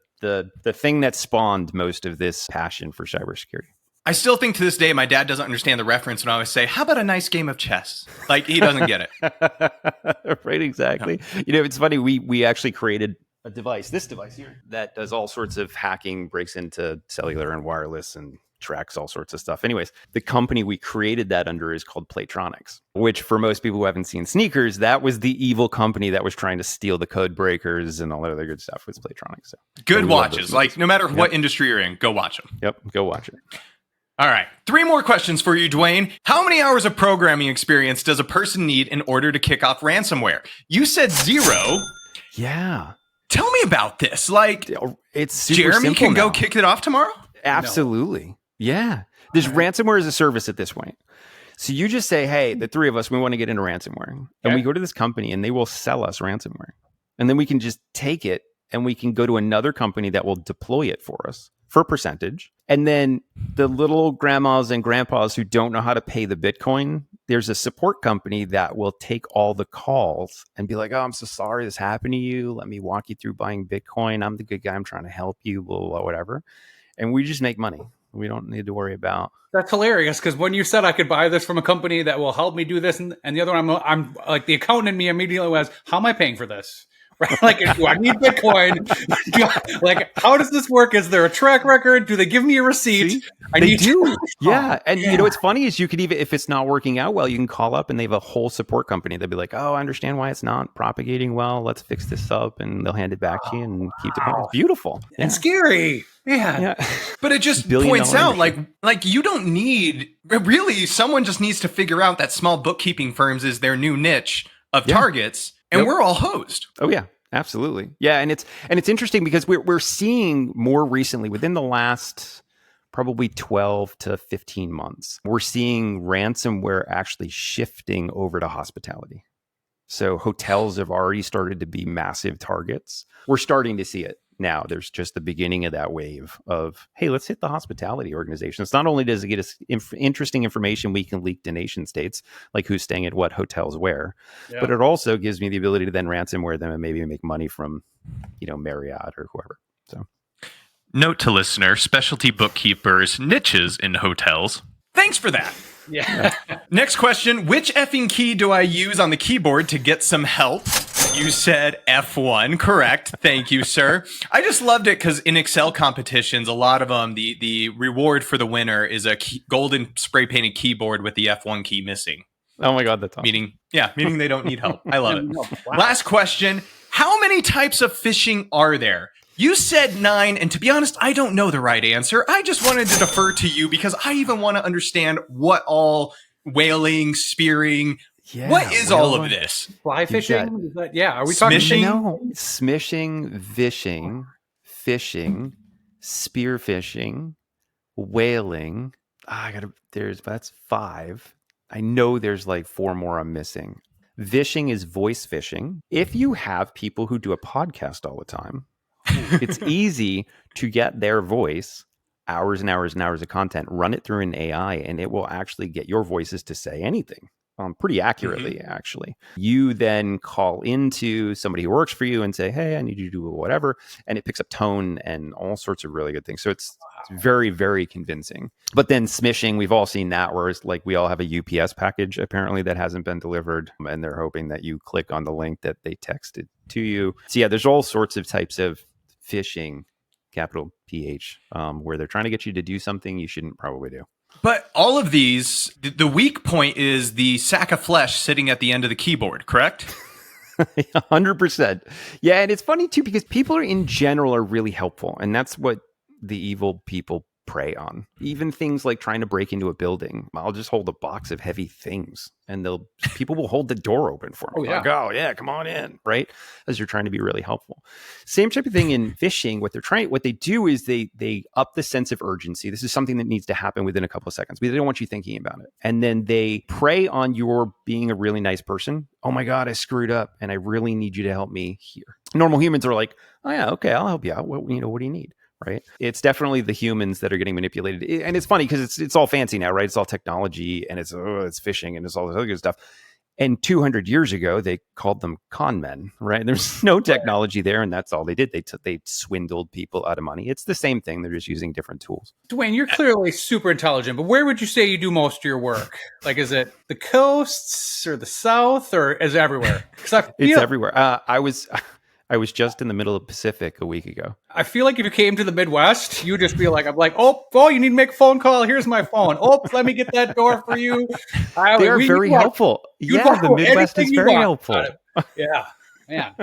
[SPEAKER 3] thing that spawned most of this passion for cybersecurity.
[SPEAKER 1] I still think to this day, my dad doesn't understand the reference when I always say, how about a nice game of chess? Like, he doesn't get it.
[SPEAKER 3] Right, exactly. No. It's funny. We actually created a device, this device here, that does all sorts of hacking, breaks into cellular and wireless and tracks all sorts of stuff. Anyways, the company we created that under is called Playtronics, which for most people who haven't seen Sneakers, that was the evil company that was trying to steal the code breakers and all that other good stuff was Playtronics. So
[SPEAKER 1] good watches. Like, no matter what industry you're in, go watch them.
[SPEAKER 3] Yep, go watch it.
[SPEAKER 1] All right. 3 more questions for you, Duane. How many hours of programming experience does a person need in order to kick off ransomware? You said 0.
[SPEAKER 3] Yeah.
[SPEAKER 1] Tell me about this. Like,
[SPEAKER 3] it's super
[SPEAKER 1] Jeremy
[SPEAKER 3] simple
[SPEAKER 1] can go
[SPEAKER 3] now.
[SPEAKER 1] kick it off tomorrow?
[SPEAKER 3] Absolutely. No. Yeah. There's ransomware as a service at this point. So you just say, hey, the 3 of us, we want to get into ransomware. And we go to this company and they will sell us ransomware. And then we can just take it and we can go to another company that will deploy it for us for a percentage. And then the little grandmas and grandpas who don't know how to pay the Bitcoin, there's a support company that will take all the calls and be like, oh, I'm so sorry this happened to you. Let me walk you through buying Bitcoin. I'm the good guy. I'm trying to help you, blah, blah, blah, whatever. And we just make money. We don't need to worry about.
[SPEAKER 2] That's hilarious because when you said I could buy this from a company that will help me do this, and the other one, I'm like the accountant in me immediately was, how am I paying for this? Right? Like, do I need Bitcoin? How does this work? Is there a track record? Do they give me a receipt?
[SPEAKER 3] They do. Yeah. And you know, what's funny is you could even, if it's not working out well, you can call up and they have a whole support company. They'll be like, oh, I understand why it's not propagating well. Let's fix this up. And they'll hand it back to you and keep it. It's beautiful. Yeah.
[SPEAKER 2] And scary. Yeah.
[SPEAKER 1] But it just points out like you don't need, really, someone just needs to figure out that small bookkeeping firms is their new niche of targets. And we're all hosed.
[SPEAKER 3] Oh, yeah. Absolutely. Yeah. And it's interesting because we're seeing more recently within the last probably 12 to 15 months, we're seeing ransomware actually shifting over to hospitality. So hotels have already started to be massive targets. We're starting to see it now. There's just the beginning of that wave of, hey, let's hit the hospitality organizations. Not only does it get us interesting information we can leak to nation states, like who's staying at what hotels where, but it also gives me the ability to then ransomware them and maybe make money from, Marriott or whoever. So,
[SPEAKER 1] note to listener, specialty bookkeepers, niches in hotels. Thanks for that.
[SPEAKER 2] Yeah.
[SPEAKER 1] Next question. Which effing key do I use on the keyboard to get some help? You said F1. Correct. Thank you, sir. I just loved it because in Excel competitions, a lot of them, the reward for the winner is a golden spray painted keyboard with the F1 key missing.
[SPEAKER 3] Oh my God, that's awesome.
[SPEAKER 1] Meaning they don't need help. I love it.
[SPEAKER 2] Wow.
[SPEAKER 1] Last question. How many types of phishing are there? You said 9, and to be honest, I don't know the right answer. I just wanted to defer to you because I even want to understand what all whaling, spearing, what is all of this?
[SPEAKER 2] Fly fishing? Are we talking?
[SPEAKER 1] Smishing?
[SPEAKER 3] No, smishing, vishing, fishing, spear fishing, whaling. That's 5. I know there's like 4 more I'm missing. Vishing is voice phishing. If you have people who do a podcast all the time, it's easy to get their voice, hours and hours and hours of content, run it through an AI, and it will actually get your voices to say anything. pretty accurately, actually. You then call into somebody who works for you and say, hey, I need you to do whatever. And it picks up tone and all sorts of really good things. So it's very, very convincing. But then smishing, we've all seen that, where it's like we all have a UPS package apparently that hasn't been delivered, and they're hoping that you click on the link that they texted to you. So yeah, there's all sorts of types of phishing, capital PH, where they're trying to get you to do something you shouldn't probably do.
[SPEAKER 1] But all of these, the weak point is the sack of flesh sitting at the end of the keyboard, correct?
[SPEAKER 3] 100%. Yeah, and it's funny too, because people in general are really helpful, and that's what the evil people prey on. Even things like trying to break into a building. I'll just hold a box of heavy things, and people will hold the door open for me. Like, oh yeah, come on in, right? As you're trying to be really helpful. Same type of thing in phishing. What they do is they up the sense of urgency. This is something that needs to happen within a couple of seconds. They don't want you thinking about it. And then they prey on your being a really nice person. Oh my God, I screwed up, and I really need you to help me here. Normal humans are like, oh yeah, okay, I'll help you out. What do you need? Right? It's definitely the humans that are getting manipulated. And it's funny because it's all fancy now, right? It's all technology, and it's phishing, and it's all this other good stuff. And 200 years ago, they called them con men, right? There's no technology there, and that's all they did. They swindled people out of money. It's the same thing. They're just using different tools.
[SPEAKER 2] Duane, you're clearly super intelligent, but where would you say you do most of your work? Like, is it the coasts or the South, or is it everywhere?
[SPEAKER 3] It's everywhere. I was just in the middle of Pacific a week ago.
[SPEAKER 2] I feel like if you came to the Midwest, you'd just be like, I'm like, oh, you need to make a phone call. Here's my phone. Oh, let me get that door for you.
[SPEAKER 3] They are very helpful. Yeah, the Midwest is very helpful.
[SPEAKER 2] Yeah, man.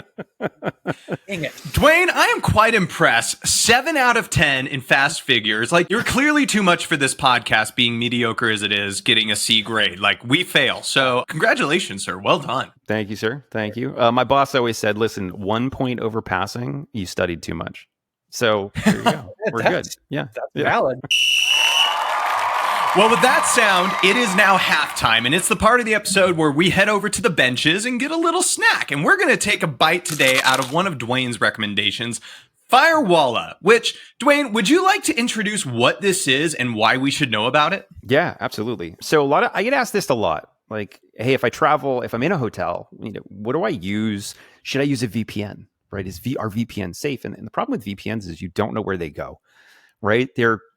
[SPEAKER 2] Dang it.
[SPEAKER 1] Duane, I am quite impressed. 7 out of 10 in fast figures. Like, you're clearly too much for this podcast, being mediocre as it is, getting a C grade. Like, we fail. So congratulations, sir. Well done.
[SPEAKER 3] Thank you, sir. Thank you. My boss always said, listen, 1 point over passing, you studied too much. So there you go. We're good. Yeah.
[SPEAKER 2] That's valid.
[SPEAKER 1] Well, with that sound, it is now halftime, and it's the part of the episode where we head over to the benches and get a little snack. And we're going to take a bite today out of one of Duane's recommendations, Firewalla, which, Duane, would you like to introduce what this is and why we should know about it?
[SPEAKER 3] Yeah, absolutely. So I get asked this a lot. Like, hey, if I travel, if I'm in a hotel, what do I use? Should I use a VPN? Right? Are VPNs safe? And the problem with VPNs is you don't know where they go. Right?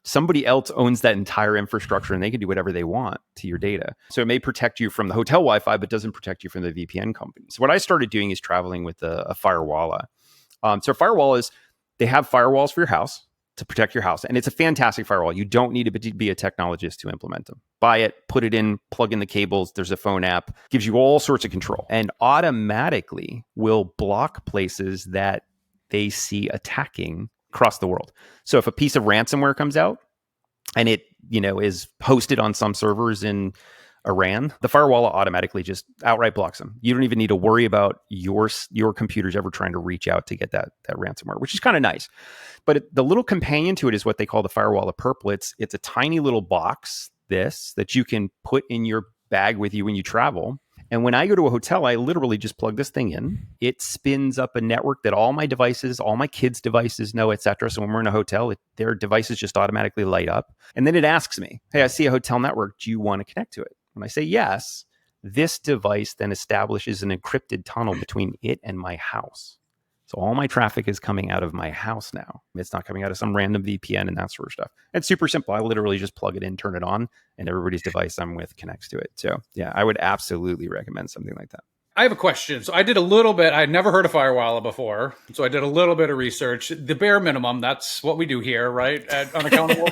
[SPEAKER 3] Somebody else owns that entire infrastructure, and they can do whatever they want to your data. So it may protect you from the hotel Wi-Fi, but doesn't protect you from the VPN company. So what I started doing is traveling with a Firewalla. So Firewallas, they have firewalls for your house to protect your house. And it's a fantastic firewall. You don't need to be a technologist to implement them. Buy it, put it in, plug in the cables. There's a phone app, gives you all sorts of control, and automatically will block places that they see attacking across the world. So if a piece of ransomware comes out and it, is hosted on some servers in Iran, the firewall automatically just outright blocks them. You don't even need to worry about your computers ever trying to reach out to get that ransomware, which is kind of nice. But the little companion to it is what they call the Firewalla Purple. It's a tiny little box that you can put in your bag with you when you travel. And when I go to a hotel, I literally just plug this thing in. It spins up a network that all my devices, all my kids' devices know, etc. So when we're in a hotel, their devices just automatically light up. And then it asks me, hey, I see a hotel network. Do you want to connect to it? When I say yes, this device then establishes an encrypted tunnel between it and my house. So all my traffic is coming out of my house now. It's not coming out of some random VPN and that sort of stuff. It's super simple. I literally just plug it in, turn it on, and everybody's device I'm with connects to it. So yeah, I would absolutely recommend something like that.
[SPEAKER 2] I have a question. So I did a little bit. I'd never heard of Firewalla before. So I did a little bit of research. The bare minimum, that's what we do here, right? At Unaccountable.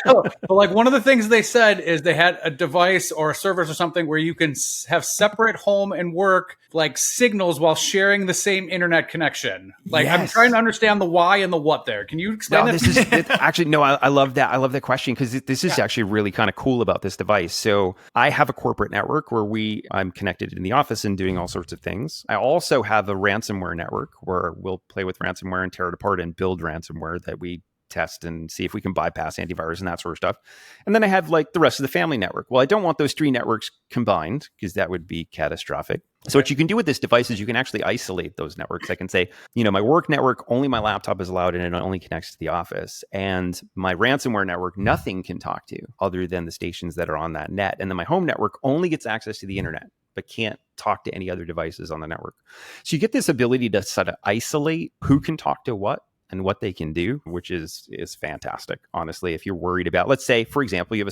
[SPEAKER 2] But like one of the things they said is they had a device or a service or something where you can have separate home and work like signals while sharing the same internet connection. Like yes. I'm trying to understand the why and the what there. Can you explain that?
[SPEAKER 3] I love that. I love that question because this is actually really kind of cool about this device. So I have a corporate network where I'm connected in the office and doing all sorts of things. I also have a ransomware network where we'll play with ransomware and tear it apart and build ransomware that we test and see if we can bypass antivirus and that sort of stuff. And then I have like the rest of the family network. Well, I don't want those 3 networks combined because that would be catastrophic. So what you can do with this device is you can actually isolate those networks. I can say, my work network, only my laptop is allowed and it only connects to the office. And my ransomware network, nothing can talk to other than the stations that are on that net. And then my home network only gets access to the internet, but can't talk to any other devices on the network. So you get this ability to sort of isolate who can talk to what and what they can do, which is fantastic. Honestly, if you're worried about, let's say, for example, you have a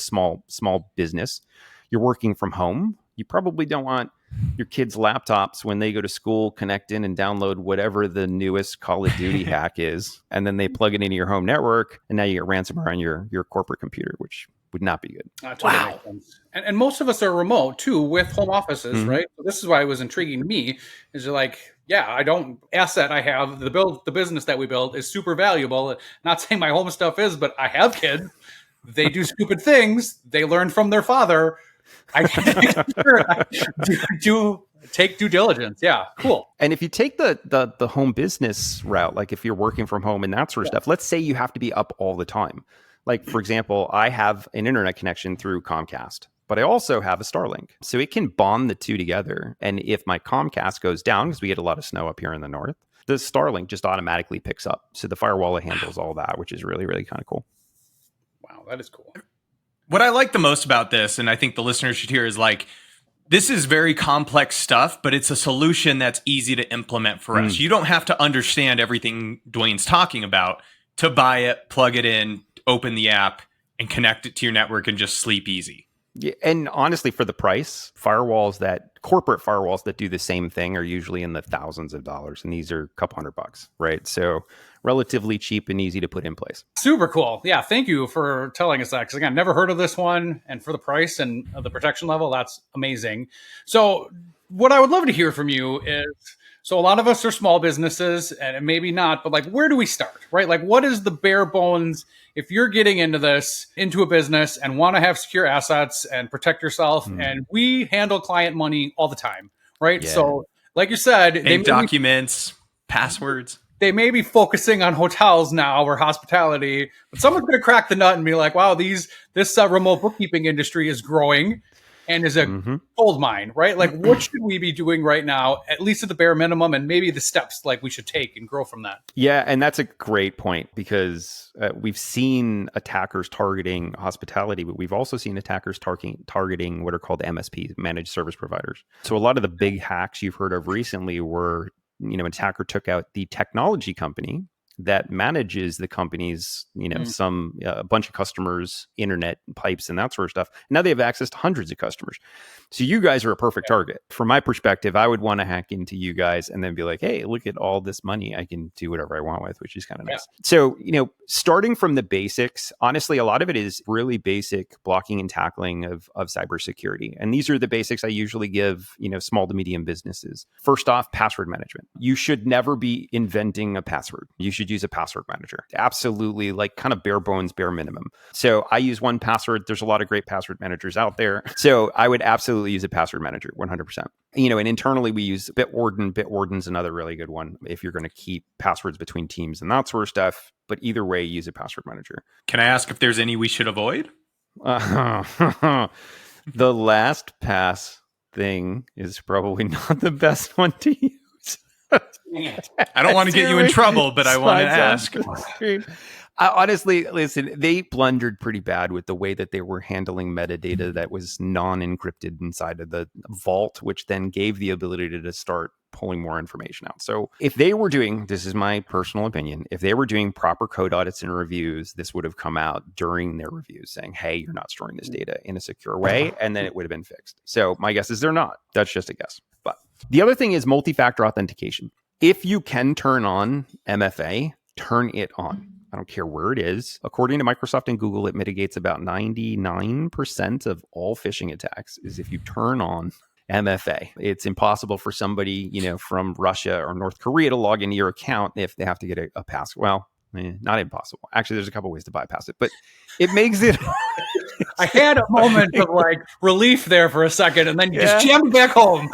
[SPEAKER 3] small business, you're working from home, you probably don't want your kids' laptops when they go to school connect in and download whatever the newest Call of Duty hack is, and then they plug it into your home network, and now you get ransomware on your corporate computer, which would not be good.
[SPEAKER 2] Totally makes sense. And most of us are remote too with home offices, right? So this is why it was intriguing to me. Is you're like, I don't asset I have the business that we build is super valuable. Not saying my home stuff is, but I have kids. They do stupid things. They learn from their father. I do take due diligence. Yeah, cool.
[SPEAKER 3] And if you take the home business route, like if you're working from home and that sort of stuff, let's say you have to be up all the time. Like, for example, I have an internet connection through Comcast, but I also have a Starlink. So it can bond the two together. And if my Comcast goes down, because we get a lot of snow up here in the north, the Starlink just automatically picks up. So the Firewalla handles all that, which is really, really kind of cool.
[SPEAKER 2] Wow, that is cool.
[SPEAKER 1] What I like the most about this, and I think the listeners should hear, is like, this is very complex stuff, but it's a solution that's easy to implement for us. You don't have to understand everything Duane's talking about to buy it, plug it in, open the app, and connect it to your network and just sleep easy.
[SPEAKER 3] Yeah, and honestly, for the price, corporate firewalls that do the same thing are usually in the thousands of dollars, and these are a couple $100, right? So relatively cheap and easy to put in place.
[SPEAKER 2] Super cool. Yeah, thank you for telling us that. Because again, never heard of this one, and for the price and the protection level, that's amazing. So what I would love to hear from you is, so a lot of us are small businesses, and maybe not, but like, where do we start, right? Like, what is the bare bones if you're getting into a business and want to have secure assets and protect yourself? And we handle client money all the time, right? Yeah. So like you said,
[SPEAKER 1] documents, passwords.
[SPEAKER 2] They may be focusing on hotels now or hospitality, but someone's going to crack the nut and be like, wow, this remote bookkeeping industry is growing and is a gold mine, right? Like, what should we be doing right now, at least at the bare minimum, and maybe the steps like we should take and grow from that?
[SPEAKER 3] Yeah, and that's a great point, because we've seen attackers targeting hospitality, but we've also seen attackers targeting what are called MSPs, managed service providers. So a lot of the big hacks you've heard of recently were, an attacker took out the technology company that manages the company's, a bunch of customers, internet pipes and that sort of stuff. Now they have access to hundreds of customers. So you guys are a perfect target. From my perspective, I would want to hack into you guys and then be like, hey, look at all this money I can do whatever I want with, which is kind of nice. So, starting from the basics, honestly, a lot of it is really basic blocking and tackling of cybersecurity. And these are the basics I usually give, small to medium businesses. First off, password management. You should never be inventing a password. You should use a password manager. Absolutely, like kind of bare bones, bare minimum. So I use 1Password. There's a lot of great password managers out there. So I would absolutely use a password manager, 100%. And internally we use Bitwarden. Bitwarden's another really good one if you're going to keep passwords between teams and that sort of stuff. But either way, use a password manager.
[SPEAKER 1] Can I ask if there's any we should avoid?
[SPEAKER 3] The LastPass thing is probably not the best one to use.
[SPEAKER 1] I don't want to get you in trouble, but I want to ask.
[SPEAKER 3] Honestly, listen, they blundered pretty bad with the way that they were handling metadata that was non-encrypted inside of the vault, which then gave the ability to start pulling more information out. So if they were doing, this is my personal opinion, if they were doing proper code audits and reviews, this would have come out during their reviews saying, hey, you're not storing this data in a secure way, and then it would have been fixed. So my guess is they're not. That's just a guess. But the other thing is multi-factor authentication. If you can turn on MFA, turn it on. I don't care where it is. According to Microsoft and Google, it mitigates about 99% of all phishing attacks is if you turn on MFA. It's impossible for somebody, from Russia or North Korea to log into your account if they have to get a password. Well, Not impossible. Actually, there's a couple ways to bypass it, but it makes it.
[SPEAKER 2] I had a moment of like relief there for a second, and then you just jammed back home.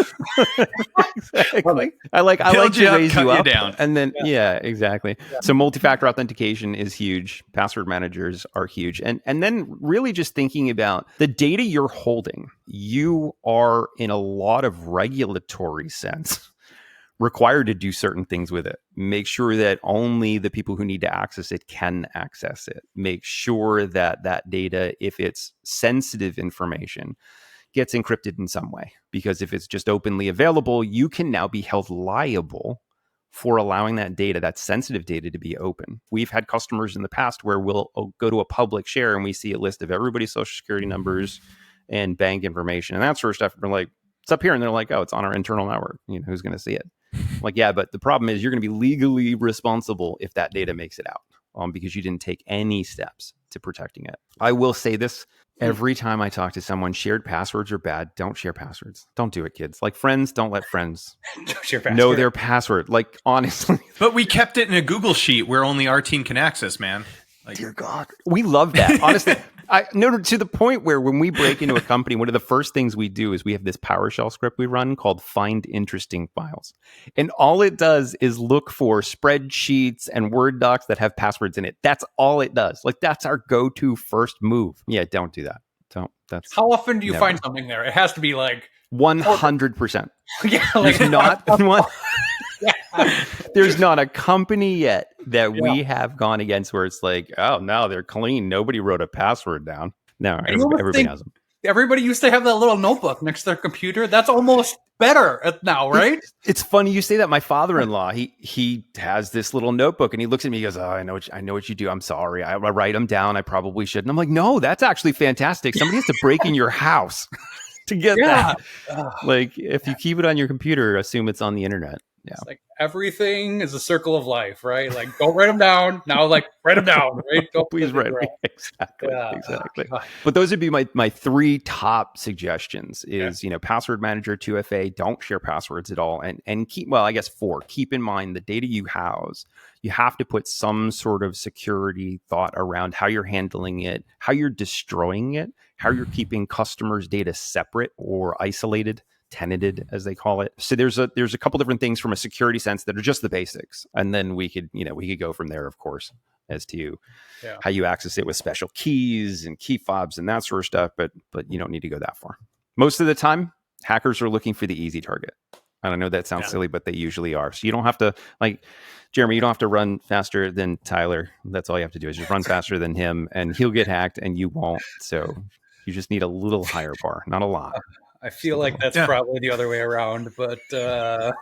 [SPEAKER 3] Exactly. I like
[SPEAKER 1] Build you
[SPEAKER 3] to
[SPEAKER 1] up,
[SPEAKER 3] raise
[SPEAKER 1] cut
[SPEAKER 3] you
[SPEAKER 1] you
[SPEAKER 3] up,
[SPEAKER 1] down.
[SPEAKER 3] and then exactly. So multi-factor authentication is huge. Password managers are huge, and then really just thinking about the data you're holding. You are in a lot of regulatory sense required to do certain things with it. Make sure that only the people who need to access it can access it. Make sure that that data, if it's sensitive information, gets encrypted in some way. Because if it's just openly available, you can now be held liable for allowing that data, that sensitive data, to be open. We've had customers in the past where we'll go to a public share and we see a list of everybody's social security numbers and bank information and that sort of stuff. We're like, it's up here. And they're like, oh, it's on our internal network. Who's going to see it? Like, yeah, but the problem is you're going to be legally responsible if that data makes it out because you didn't take any steps to protecting it. I will say this every time I talk to someone, shared passwords are bad. Don't share passwords. Don't do it, kids. Like friends, don't let friends know their password. Like, honestly.
[SPEAKER 1] But we kept it in a Google sheet where only our team can access, man. Like,
[SPEAKER 3] dear God, we love that. Honestly, to the point where when we break into a company, one of the first things we do is we have this PowerShell script we run called Find Interesting Files. And all it does is look for spreadsheets and Word docs that have passwords in it. That's all it does. Like, that's our go-to first move. Yeah, don't do that. That's
[SPEAKER 2] how often do you find something there? It has to be like
[SPEAKER 3] 100%.
[SPEAKER 2] Yeah, like
[SPEAKER 3] there's not one. There's not a company yet that we have gone against where it's like, oh, no, they're clean. Nobody wrote a password down. No, everybody has them.
[SPEAKER 2] Everybody used to have that little notebook next to their computer. That's almost better now, right?
[SPEAKER 3] It's funny you say that. My father-in-law, he has this little notebook, and he looks at me. He goes, "Oh, I know what you do. I'm sorry. I write them down. I probably shouldn't." I'm like, "No, that's actually fantastic. Somebody has to break in your house to get that. Like, if you keep it on your computer, assume it's on the internet." Yeah.
[SPEAKER 2] It's like everything is a circle of life, right? Like, don't write them down. Now, like, write them down, right? Don't
[SPEAKER 3] please write them. Exactly. But those would be my three top suggestions is, password manager, 2FA, don't share passwords at all. And four, keep in mind the data you house, you have to put some sort of security thought around how you're handling it, how you're destroying it, how you're keeping customers' data separate or isolated, tenanted, as they call it. So there's a couple different things from a security sense that are just the basics, and then we could go from there, of course, as to how you access it with special keys and key fobs and that sort of stuff. But you don't need to go that far. Most of the time, hackers are looking for the easy target. I don't know, that sounds silly, but they usually are. So you don't have to, like Jeremy, you don't have to run faster than Tyler. That's all you have to do is just run faster than him, and he'll get hacked, and you won't. So you just need a little higher bar, not a lot.
[SPEAKER 2] I feel like that's probably the other way around, but we'll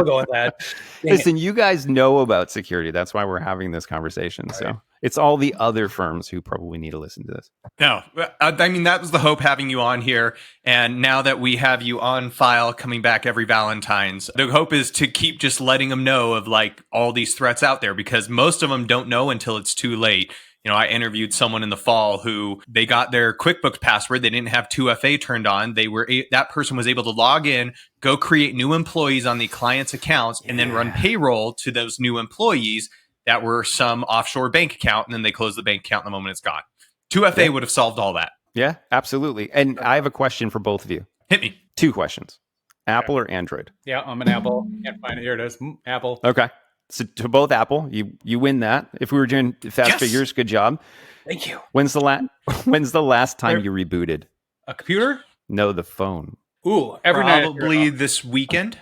[SPEAKER 2] go with that.
[SPEAKER 3] Listen, you guys know about security. That's why we're having this conversation. Right. So it's all the other firms who probably need to listen to this.
[SPEAKER 1] No, I mean, that was the hope having you on here. And now that we have you on file coming back every Valentine's, the hope is to keep just letting them know of like all these threats out there, because most of them don't know until it's too late. I interviewed someone in the fall who they got their QuickBooks password. They didn't have 2FA turned on. That person was able to log in, go create new employees on the client's accounts, and then run payroll to those new employees that were some offshore bank account. And then they close the bank account the moment it's gone. 2FA would have solved all that.
[SPEAKER 3] Yeah, absolutely. And I have a question for both of you.
[SPEAKER 1] Hit me.
[SPEAKER 3] 2 questions. Apple or Android?
[SPEAKER 2] Yeah, I'm an Apple. Can't find it. Here it is. Apple.
[SPEAKER 3] Okay. So to both Apple, you win that. If we were doing fast figures, good job.
[SPEAKER 2] Thank you.
[SPEAKER 3] When's the last time you rebooted?
[SPEAKER 2] A computer?
[SPEAKER 3] No, the phone.
[SPEAKER 2] Ooh, every night.
[SPEAKER 1] Probably this weekend.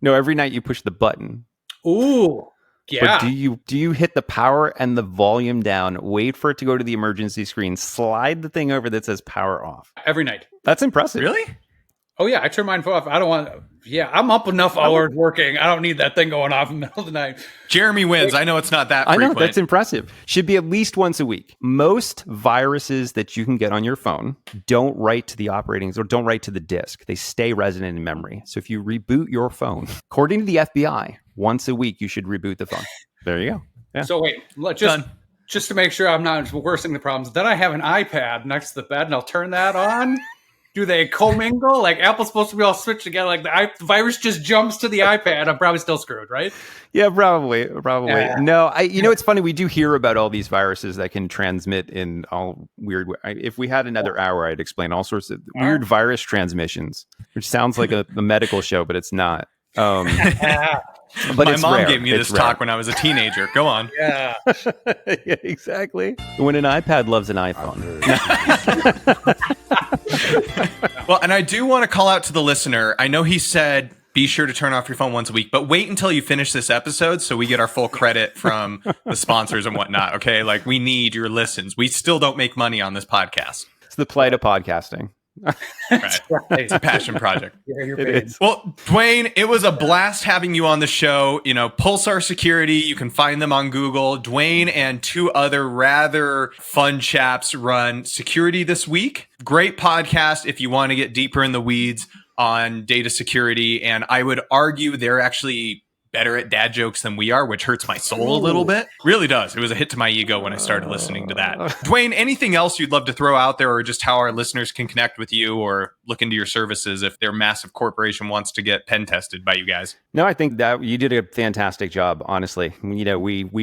[SPEAKER 3] No, every night you push the button.
[SPEAKER 2] Ooh, yeah.
[SPEAKER 3] But do you hit the power and the volume down, wait for it to go to the emergency screen, slide the thing over that says power off?
[SPEAKER 2] Every night.
[SPEAKER 3] That's impressive.
[SPEAKER 1] Really?
[SPEAKER 2] Oh, yeah, I turn mine off. I don't want... Yeah, I'm up enough hours working. I don't need that thing going off in the middle of the night.
[SPEAKER 1] Jeremy wins. I know it's not that frequent.
[SPEAKER 3] I know, that's impressive. Should be at least once a week. Most viruses that you can get on your phone don't write to the operatings or don't write to the disk. They stay resident in memory. So if you reboot your phone, according to the FBI, once a week you should reboot the phone. There you go. Yeah.
[SPEAKER 2] So wait, just to make sure I'm not worsening the problems, then I have an iPad next to the bed, and I'll turn that on. do they commingle? Like Apple's supposed to be all switched together. Like the virus just jumps to the iPad. I'm probably still screwed, right?
[SPEAKER 3] Yeah, probably.
[SPEAKER 2] Yeah.
[SPEAKER 3] No, it's funny. We do hear about all these viruses that can transmit in all weird. If we had another hour, I'd explain all sorts of weird virus transmissions, which sounds like a medical show, but it's not. But
[SPEAKER 1] my mom gave me this talk when I was a teenager. Go on.
[SPEAKER 2] Yeah.
[SPEAKER 3] Yeah, exactly. When an iPad loves an iPhone.
[SPEAKER 1] Well, and I do want to call out to the listener. I know he said, be sure to turn off your phone once a week, but wait until you finish this episode so we get our full credit from the sponsors and whatnot. Okay. Like, we need your listens. We still don't make money on this podcast.
[SPEAKER 3] It's the plight of podcasting.
[SPEAKER 1] Right. It's a passion project.
[SPEAKER 2] Yeah, you're
[SPEAKER 3] It
[SPEAKER 2] paid.
[SPEAKER 3] is.
[SPEAKER 1] Well, Duane, it was a blast having you on the show. Pulsar Security, you can find them on Google. Duane and two other rather fun chaps run Security This Week. Great podcast if you want to get deeper in the weeds on data security. And I would argue they're actually better at dad jokes than we are, which hurts my soul a little bit. Really does. It was a hit to my ego when I started listening to that. Duane, anything else you'd love to throw out there, or just how our listeners can connect with you or look into your services if their massive corporation wants to get pen tested by you guys?
[SPEAKER 3] No, I think that you did a fantastic job, honestly. We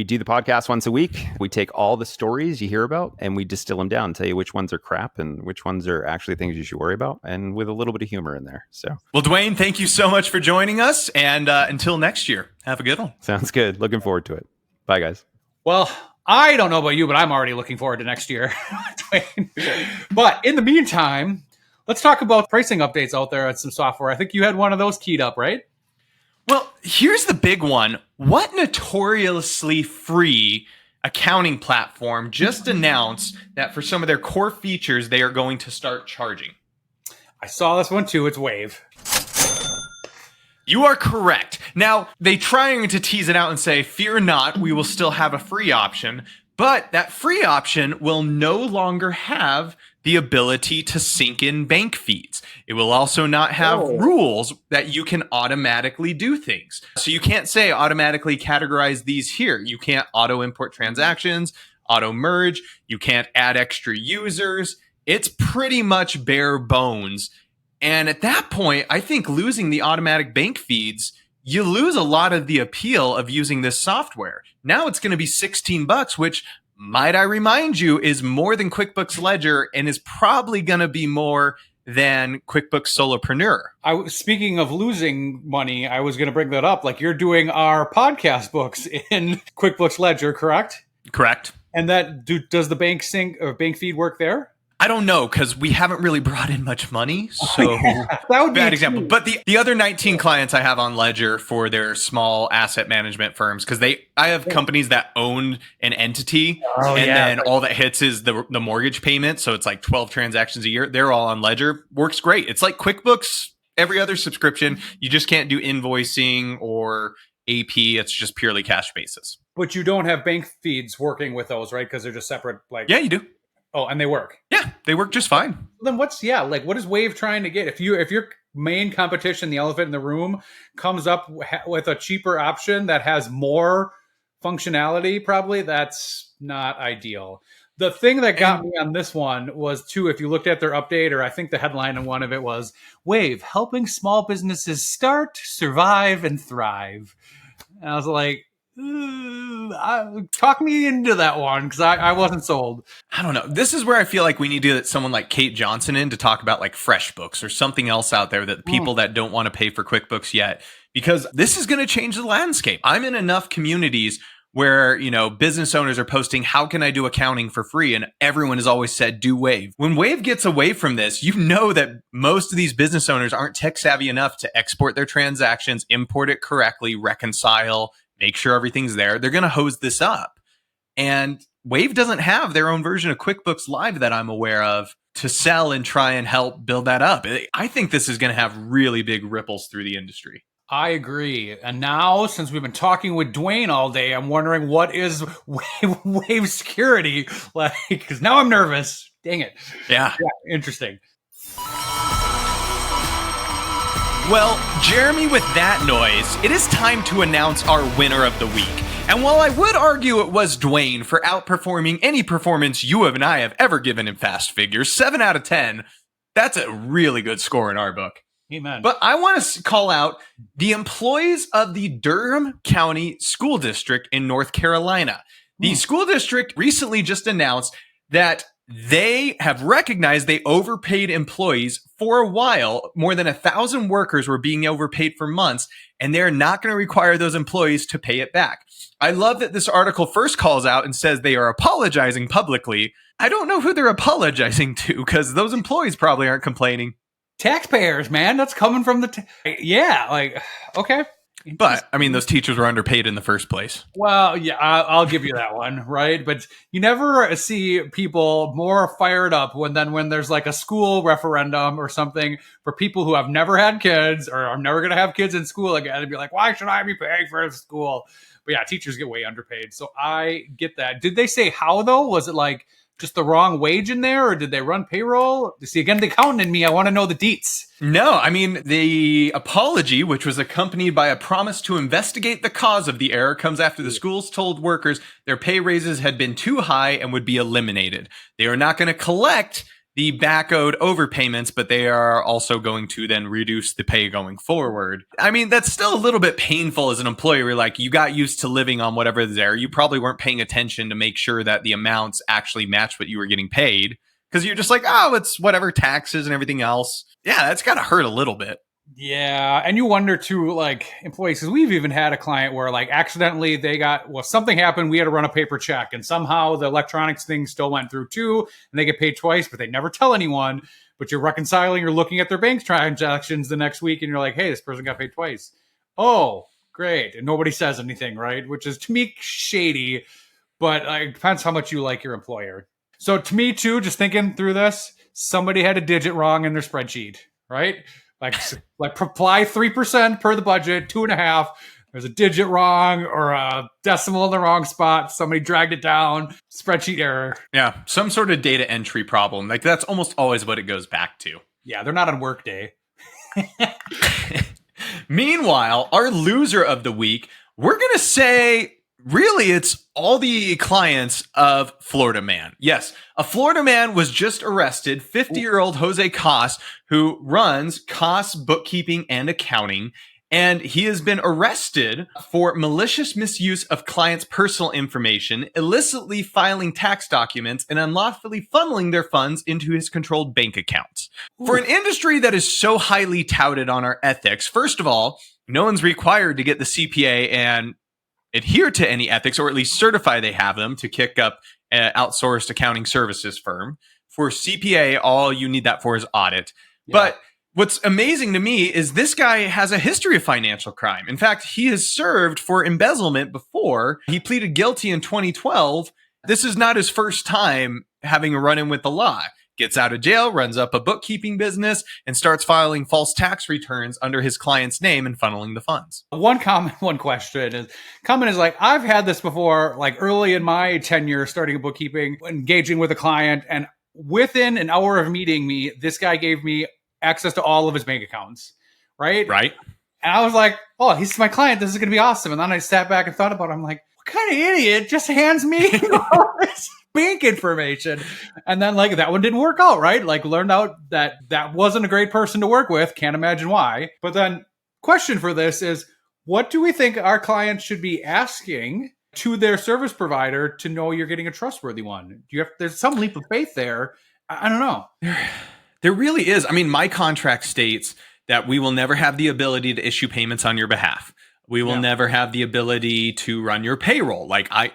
[SPEAKER 3] do the podcast once a week. We take all the stories you hear about and we distill them down, tell you which ones are crap and which ones are actually things you should worry about, and with a little bit of humor in there. So,
[SPEAKER 1] well, Duane, thank you so much for joining us. And until next year, have a good one.
[SPEAKER 3] sounds good. Looking forward to it. Bye, guys.
[SPEAKER 2] Well, I don't know about you, but I'm already looking forward to next year. But in the meantime, let's talk about pricing updates out there at some software. I think you had one of those keyed up, right?
[SPEAKER 1] Well, here's the big one. What notoriously free accounting platform just announced that for some of their core features, they are going to start charging?
[SPEAKER 2] I saw this one too. It's Wave.
[SPEAKER 1] You are correct. Now, they trying to tease it out and say, fear not, we will still have a free option, but that free option will no longer have the ability to sync in bank feeds. It will also not have rules that you can automatically do things. So you can't say automatically categorize these here. You can't auto import transactions, auto merge. You can't add extra users. It's pretty much bare bones. And at that point, I think losing the automatic bank feeds, you lose a lot of the appeal of using this software. Now it's going to be $16, which, might I remind you, is more than QuickBooks Ledger and is probably going to be more than QuickBooks Solopreneur.
[SPEAKER 2] Speaking of losing money, I was going to bring that up. Like, you're doing our podcast books in QuickBooks Ledger, correct?
[SPEAKER 1] Correct.
[SPEAKER 2] And that does the bank sync or bank feed work there?
[SPEAKER 1] I don't know, because we haven't really brought in much money, so
[SPEAKER 2] That would be
[SPEAKER 1] bad example. But the other 19 clients I have on Ledger for their small asset management firms, because I have companies that own an entity, then all that hits is the mortgage payment. So it's like 12 transactions a year. They're all on Ledger. Works great. It's like QuickBooks, every other subscription. You just can't do invoicing or AP. It's just purely cash basis.
[SPEAKER 2] But you don't have bank feeds working with those, right? Because they're just separate. Like,
[SPEAKER 1] Yeah, you do.
[SPEAKER 2] Oh, and they work.
[SPEAKER 1] Yeah, they work just fine.
[SPEAKER 2] Then what is Wave trying to get? If your main competition, the elephant in the room, comes up with a cheaper option that has more functionality, probably that's not ideal. The thing that got me on this one was, too, if you looked at their update, or I think the headline on one of it was, Wave, helping small businesses start, survive, and thrive. And I was like, talk me into that one, because I wasn't sold.
[SPEAKER 1] I don't know. This is where I feel like we need to get someone like Kate Johnson in to talk about like FreshBooks or something else out there that people that don't want to pay for QuickBooks yet, because this is going to change the landscape. I'm in enough communities where, business owners are posting, how can I do accounting for free? And everyone has always said, do Wave. When Wave gets away from this, that most of these business owners aren't tech savvy enough to export their transactions, import it correctly, reconcile, make sure everything's there. They're going to hose this up. And Wave doesn't have their own version of QuickBooks Live that I'm aware of to sell and try and help build that up. I think this is going to have really big ripples through the industry.
[SPEAKER 2] I agree. And now, since we've been talking with Duane all day, I'm wondering, what is Wave Security like? Because now I'm nervous. Dang it.
[SPEAKER 1] Yeah.
[SPEAKER 2] Interesting.
[SPEAKER 1] Well, Jeremy, with that noise, it is time to announce our winner of the week. And while I would argue it was Duane for outperforming any performance you and I have ever given in Fast Figures, 7 out of 10, That's a really good score in our book.
[SPEAKER 2] Amen.
[SPEAKER 1] But I want to call out the employees of the Durham County School District in North Carolina. The school district recently just announced that they have recognized they overpaid employees for a while. More than 1,000 workers were being overpaid for months, and they're not going to require those employees to pay it back. I love that this article first calls out and says they are apologizing publicly. I don't know who they're apologizing to, because those employees probably aren't complaining.
[SPEAKER 2] Taxpayers, man, that's coming from the okay.
[SPEAKER 1] But I mean, those teachers were underpaid in the first place.
[SPEAKER 2] Well, yeah, I'll give you that one, right? But you never see people more fired up when there's like a school referendum or something for people who have never had kids or are never going to have kids in school again and be like, why should I be paying for school? But yeah, teachers get way underpaid. So I get that. Did they say how though? Was it like just the wrong wage in there, or did they run payroll? See, again, the accountant in me, I want to know the deets.
[SPEAKER 1] No, I mean, the apology, which was accompanied by a promise to investigate the cause of the error, comes after the schools told workers their pay raises had been too high and would be eliminated. They are not going to collect the back-owed overpayments, but they are also going to then reduce the pay going forward. I mean, that's still a little bit painful as an employer. Like, you got used to living on whatever is there. You probably weren't paying attention to make sure that the amounts actually match what you were getting paid, because you're just like, oh, it's whatever, taxes and everything else. Yeah, that's got to hurt a little bit.
[SPEAKER 2] Yeah, and you wonder too, like employees, because we've even had a client where like accidentally something happened, we had to run a paper check, and somehow the electronics thing still went through too, and they get paid twice, but they never tell anyone. But you're reconciling, you're looking at their bank transactions the next week, and you're like, hey, this person got paid twice. Oh, great. And nobody says anything, right? Which is, to me, shady, but it depends how much you like your employer. So to me too, just thinking through this, somebody had a digit wrong in their spreadsheet, right? Like apply 3% per the budget, 2.5. There's a digit wrong or a decimal in the wrong spot. Somebody dragged it down. Spreadsheet error.
[SPEAKER 1] Yeah, some sort of data entry problem. Like, that's almost always what it goes back to.
[SPEAKER 2] Yeah, they're not on work day.
[SPEAKER 1] Meanwhile, our loser of the week, we're going to say, really, it's all the clients of Florida Man. Yes, a Florida man was just arrested, 50-year-old Jose Cos, who runs Cos Bookkeeping and Accounting, and he has been arrested for malicious misuse of clients' personal information, illicitly filing tax documents, and unlawfully funneling their funds into his controlled bank accounts. For an industry that is so highly touted on our ethics, first of all, no one's required to get the CPA and adhere to any ethics, or at least certify they have them, to kick up an outsourced accounting services firm. For CPA, all you need that for is audit. Yeah. But what's amazing to me is this guy has a history of financial crime. In fact, he has served for embezzlement before. He pleaded guilty in 2012. This is not his first time having a run-in with the law. Gets out of jail, runs up a bookkeeping business, and starts filing false tax returns under his client's name and funneling the funds.
[SPEAKER 2] One question is like, I've had this before, like early in my tenure starting bookkeeping, engaging with a client, and within an hour of meeting me, this guy gave me access to all of his bank accounts, right?
[SPEAKER 1] Right.
[SPEAKER 2] And I was like, oh, he's my client. This is going to be awesome. And then I sat back and thought about it. I'm like, what kind of idiot just hands me all this bank information? And then like that one didn't work out, right? Like learned out that wasn't a great person to work with. Can't imagine why. But then question for this is, what do we think our clients should be asking to their service provider to know you're getting a trustworthy one? There's some leap of faith there. I don't know.
[SPEAKER 1] There really is. I mean, my contract states that we will never have the ability to issue payments on your behalf. We will never have the ability to run your payroll. Like I'm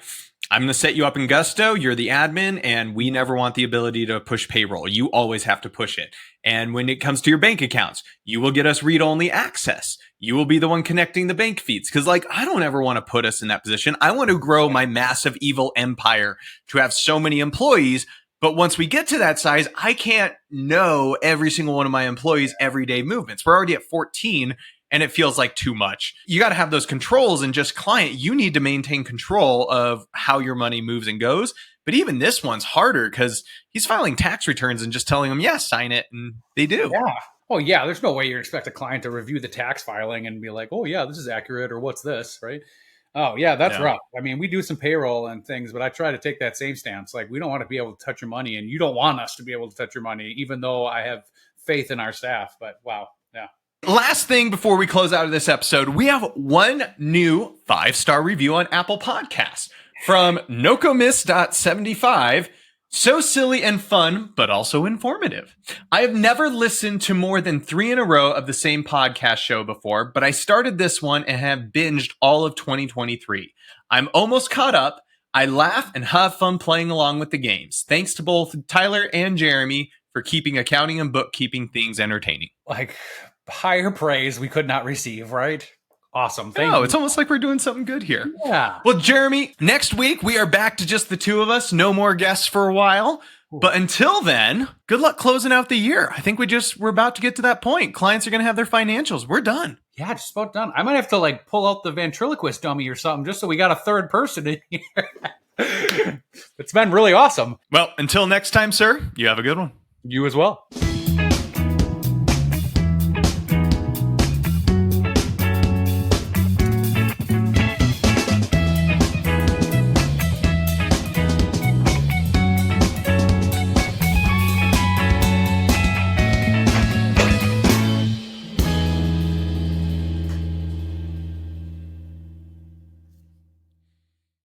[SPEAKER 1] going to set you up in Gusto. You're the admin, and we never want the ability to push payroll. You always have to push it. And when it comes to your bank accounts, you will get us read-only access. You will be the one connecting the bank feeds. Because like, I don't ever want to put us in that position. I want to grow my massive evil empire to have so many employees. But once we get to that size, I can't know every single one of my employees' everyday movements. We're already at 14, and it feels like too much. You got to have those controls, and just client, you need to maintain control of how your money moves and goes. But even this one's harder because he's filing tax returns and just telling them, yes, sign it, and they do.
[SPEAKER 2] Yeah. Oh, yeah. There's no way you expect a client to review the tax filing and be like, oh, yeah, this is accurate, or what's this, right? Oh, yeah, that's rough. I mean, we do some payroll and things, but I try to take that same stance. Like, we don't want to be able to touch your money, and you don't want us to be able to touch your money, even though I have faith in our staff. But wow. Yeah.
[SPEAKER 1] Last thing before we close out of this episode, we have one new 5-star review on Apple Podcasts from Nokomis.75. So silly and fun, but also informative. I have never listened to more than 3 in a row of the same podcast show before, but I started this one and have binged all of 2023. I'm almost caught up. I laugh and have fun playing along with the games. Thanks to both Tyler and Jeremy for keeping accounting and bookkeeping things entertaining.
[SPEAKER 2] Like, higher praise we could not receive, right? Awesome. Thank you.
[SPEAKER 1] It's almost like we're doing something good here.
[SPEAKER 2] Yeah.
[SPEAKER 1] Well, Jeremy, next week we are back to just the two of us. No more guests for a while. But until then, good luck closing out the year. I think we're about to get to that point. Clients are going to have their financials. We're done.
[SPEAKER 2] Yeah, just about done. I might have to like pull out the ventriloquist dummy or something just so we got a third person in here. It's been really awesome.
[SPEAKER 1] Well, until next time, sir, you have a good one.
[SPEAKER 2] You as well.